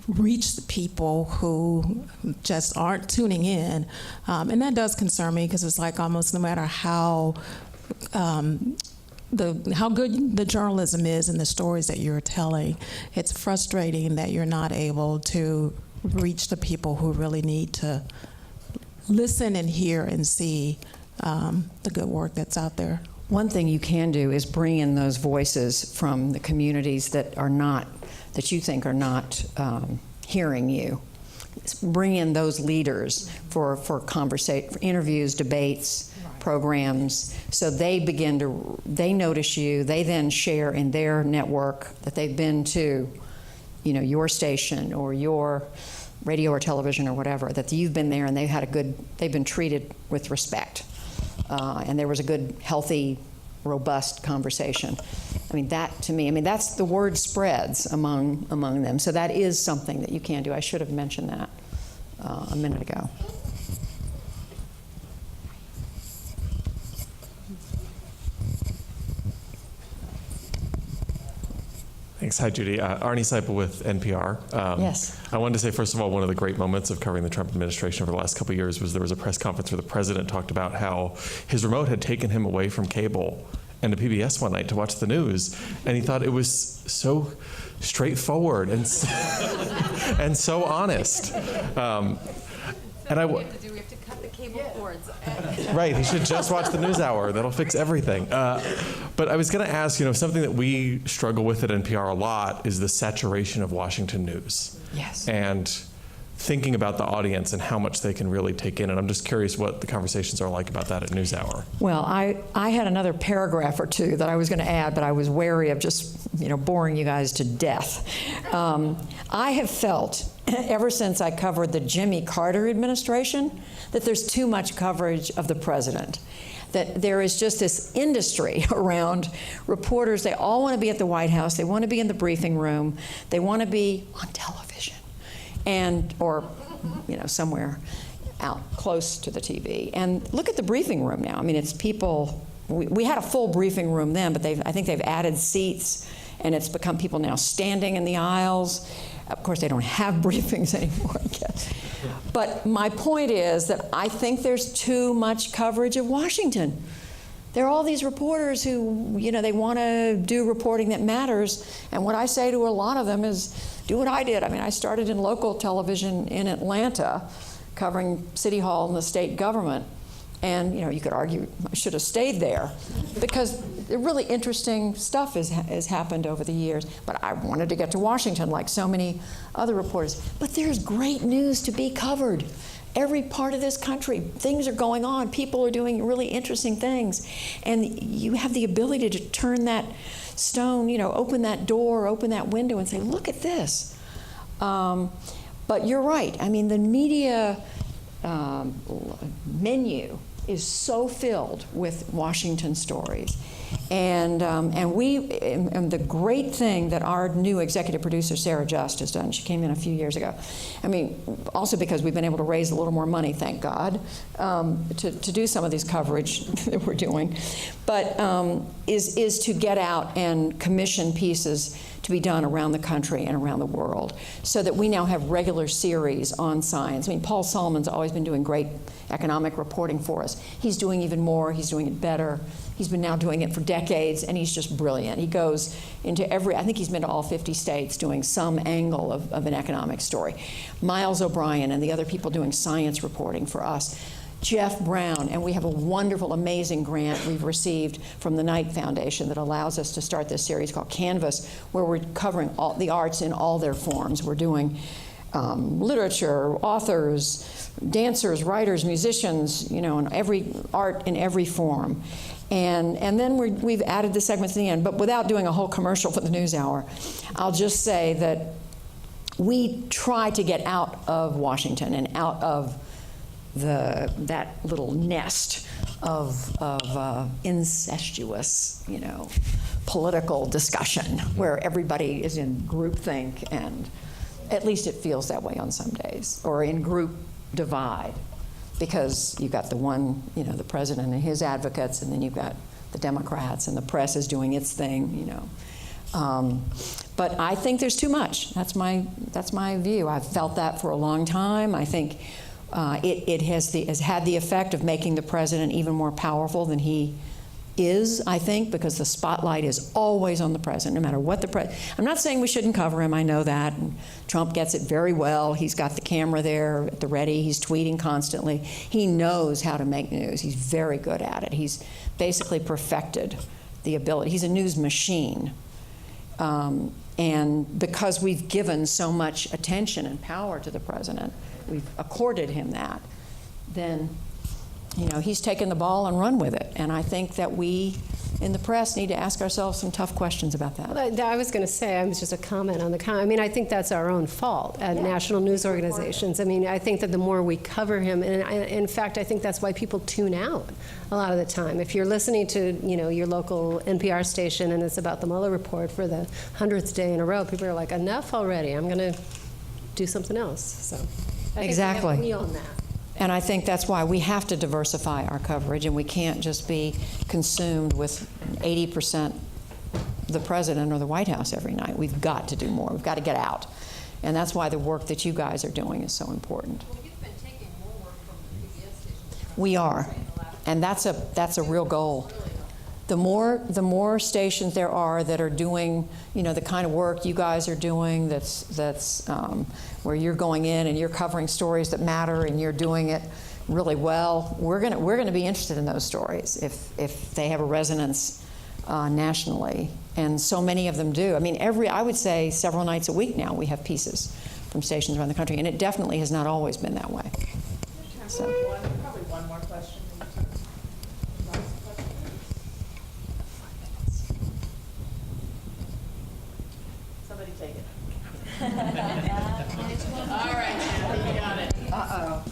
reach the people who just aren't tuning in, and that does concern me, because it's like almost no matter how good the journalism is and the stories that you're telling, it's frustrating that you're not able to reach the people who really need to listen and hear and see the good work that's out there. One thing you can do is bring in those voices from the communities that you think are not hearing you. Bring in those leaders for interviews, debates, programs, so they notice you, they then share in their network that they've been to, your station or your radio or television or whatever, that you've been there and they've been treated with respect. And there was a good, healthy, robust conversation. That to me, that's the word spreads among them. So that is something that you can do. I should have mentioned that a minute ago. Thanks. Hi, Judy. Arnie Siple with NPR. Yes. I wanted to say, first of all, one of the great moments of covering the Trump administration over the last couple of years was there was a press conference where the president talked about how his remote had taken him away from cable and to PBS one night to watch the news, and he thought it was so straightforward and and so honest. And I. We have to cut the cable cords. Right, he should just watch the NewsHour. That'll fix everything. But I was going to ask, something that we struggle with at NPR a lot is the saturation of Washington news. Yes. And thinking about the audience and how much they can really take in. And I'm just curious what the conversations are like about that at NewsHour. Well, I had another paragraph or two that I was going to add, but I was wary of just, boring you guys to death. I have felt, ever since I covered the Jimmy Carter administration, that there's too much coverage of the president. That there is just this industry around reporters. They all want to be at the White House. They want to be in the briefing room. They want to be on television, or somewhere out close to the TV. And look at the briefing room now. It's people. We had a full briefing room then, but I think they've added seats, and it's become people now standing in the aisles. Of course, they don't have briefings anymore, I guess. But my point is that I think there's too much coverage of Washington. There are all these reporters who, they want to do reporting that matters. And what I say to a lot of them is, do what I did. I started in local television in Atlanta, covering City Hall and the state government. And, you could argue I should have stayed there because really interesting stuff has happened over the years. But I wanted to get to Washington like so many other reporters. But there's great news to be covered. Every part of this country, things are going on. People are doing really interesting things. And you have the ability to turn that stone, open that door, open that window and say, look at this. But you're right. I mean, the media menu is so filled with Washington stories. And the great thing that our new executive producer, Sarah Just, has done, she came in a few years ago. I mean, also because we've been able to raise a little more money, thank God, to do some of these coverage that we're doing, but is to get out and commission pieces to be done around the country and around the world, so that we now have regular series on science. I mean, Paul Solomon's always been doing great economic reporting for us. He's doing even more. He's doing it better. He's been now doing it for decades, and he's just brilliant. He goes into I think he's been to all 50 states doing some angle of an economic story. Miles O'Brien and the other people doing science reporting for us. Jeff Brown, and we have a wonderful, amazing grant we've received from the Knight Foundation that allows us to start this series called Canvas, where we're covering all the arts in all their forms. We're doing literature, authors, dancers, writers, musicians, in every art in every form. And then we've added the segments at the end, but without doing a whole commercial for the NewsHour, I'll just say that we try to get out of Washington and out of that little nest of incestuous, political discussion where everybody is in groupthink, and at least it feels that way on some days, or in group divide, because you've got the one, the president and his advocates, and then you've got the Democrats, and the press is doing its thing, But I think there's too much. That's my view. I've felt that for a long time. I think it has had the effect of making the president even more powerful than he is, I think, because the spotlight is always on the president, no matter what the president. I'm not saying we shouldn't cover him, I know that. And Trump gets it very well. He's got the camera there at the ready. He's tweeting constantly. He knows how to make news. He's very good at it. He's basically perfected the ability. He's a news machine. And because we've given so much attention and power to the president, we've accorded him that, then he's taken the ball and run with it. And I think that we in the press need to ask ourselves some tough questions about that. Well, I was going to say, I was just a comment on the comment. I mean, I think that's our own fault at national news organizations. I mean, I think that the more we cover him, and in fact, I think that's why people tune out a lot of the time. If you're listening to, your local NPR station and it's about the Mueller report for the 100th day in a row, people are like, enough already. I'm going to do something else. So I exactly. think we own that. And I think that's why we have to diversify our coverage, and we can't just be consumed with 80% the president or the White House every night. We've got to do more. We've got to get out. And that's why the work that you guys are doing is so important. Well, you've been taking more work from the PBS stations. We are. And that's a real goal. The more stations there are that are doing, the kind of work you guys are doing, that's where you're going in and you're covering stories that matter and you're doing it really well, we're gonna be interested in those stories if they have a resonance nationally, and so many of them do. I mean, I would say several nights a week now we have pieces from stations around the country, and it definitely has not always been that way. So. Probably one more question. Somebody take it. All right, you got it. Uh-oh.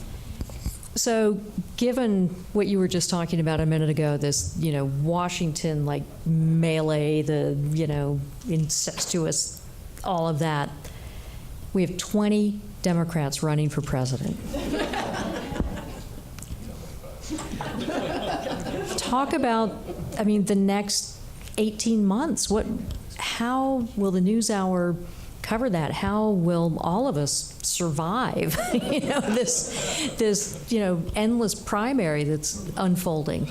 So given what you were just talking about a minute ago, this, Washington, melee, the, incestuous, all of that, we have 20 Democrats running for president. Talk about, the next 18 months. How will the NewsHour cover that? How will all of us survive, this endless primary that's unfolding?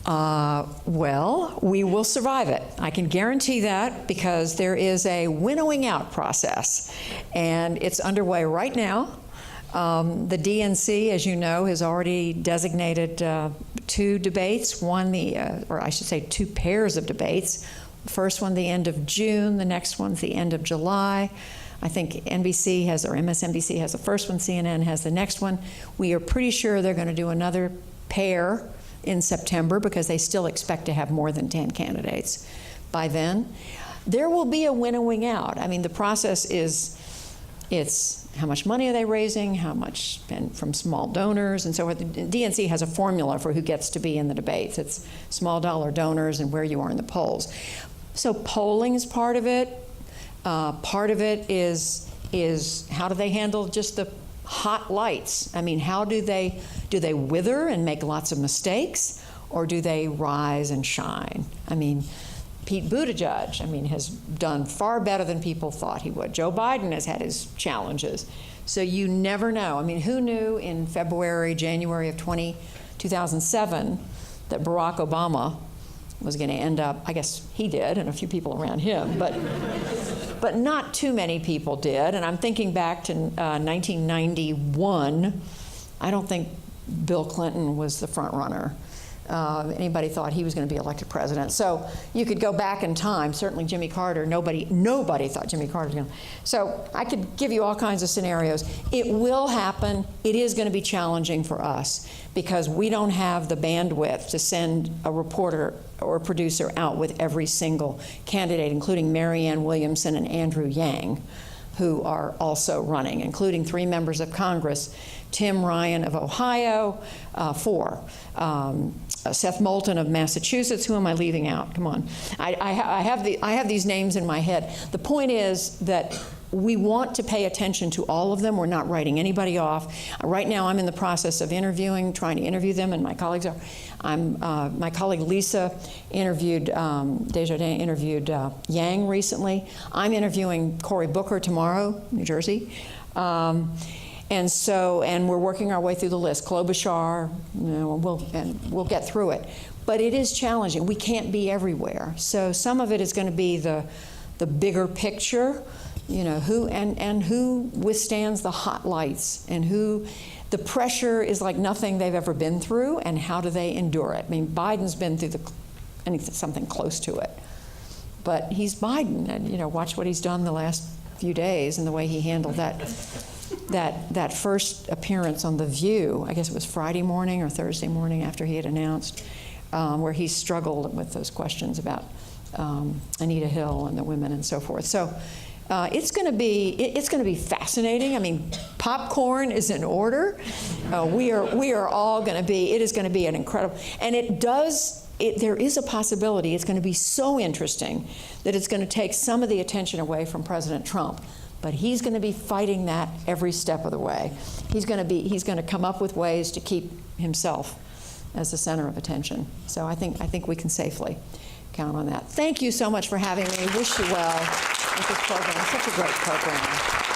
Well, we will survive it. I can guarantee that, because there is a winnowing out process, and it's underway right now. The DNC, as you know, has already designated 2 debates, or I should say 2 pairs of debates. The first one the end of June, the next one's the end of July. I think NBC has, or MSNBC has the first one, CNN has the next one. We are pretty sure they're going to do another pair in September because they still expect to have more than 10 candidates by then. There will be a winnowing out. I mean, the process is, it's how much money are they raising, how much from small donors, and so forth. The DNC has a formula for who gets to be in the debates. It's small dollar donors and where you are in the polls. So polling is part of it. Part of it is how do they handle just the hot lights? I mean, how do they wither and make lots of mistakes, or do they rise and shine? I mean, Pete Buttigieg, has done far better than people thought he would. Joe Biden has had his challenges. So you never know. I mean, who knew in January of 2007 that Barack Obama was going to end up, I guess he did, and a few people around him, but not too many people did. And I'm thinking back to 1991. I don't think Bill Clinton was the front runner. Anybody thought he was going to be elected president. So you could go back in time. Certainly Jimmy Carter, nobody thought Jimmy Carter was going to. So I could give you all kinds of scenarios. It will happen. It is going to be challenging for us because we don't have the bandwidth to send a reporter or a producer out with every single candidate, including Marianne Williamson and Andrew Yang, who are also running, including 3 members of Congress, Tim Ryan of Ohio, 4. Seth Moulton of Massachusetts. Who am I leaving out? Come on. I have these names in my head. The point is that we want to pay attention to all of them. We're not writing anybody off. Right now, I'm in the process of trying to interview them, and my colleagues are. My colleague Lisa Desjardins interviewed Yang recently. I'm interviewing Cory Booker tomorrow, New Jersey. And we're working our way through the list. Klobuchar, we'll get through it. But it is challenging. We can't be everywhere. So some of it is going to be the bigger picture, who withstands the hot lights, and the pressure is like nothing they've ever been through, and how do they endure it? I mean, Biden's been through something close to it. But he's Biden, and watch what he's done the last few days and the way he handled that first appearance on The View. I guess it was Friday morning or Thursday morning after he had announced, where he struggled with those questions about Anita Hill and the women and so forth. So it's going to be fascinating. I mean, popcorn is in order. We are all going to be. It is going to be an incredible. And there is a possibility it's going to be so interesting that it's going to take some of the attention away from President Trump. But he's going to be fighting that every step of the way. He's going to come up with ways to keep himself as the center of attention. So I think we can safely count on that. Thank you so much for having me. Wish you well with this program. It's such a great program.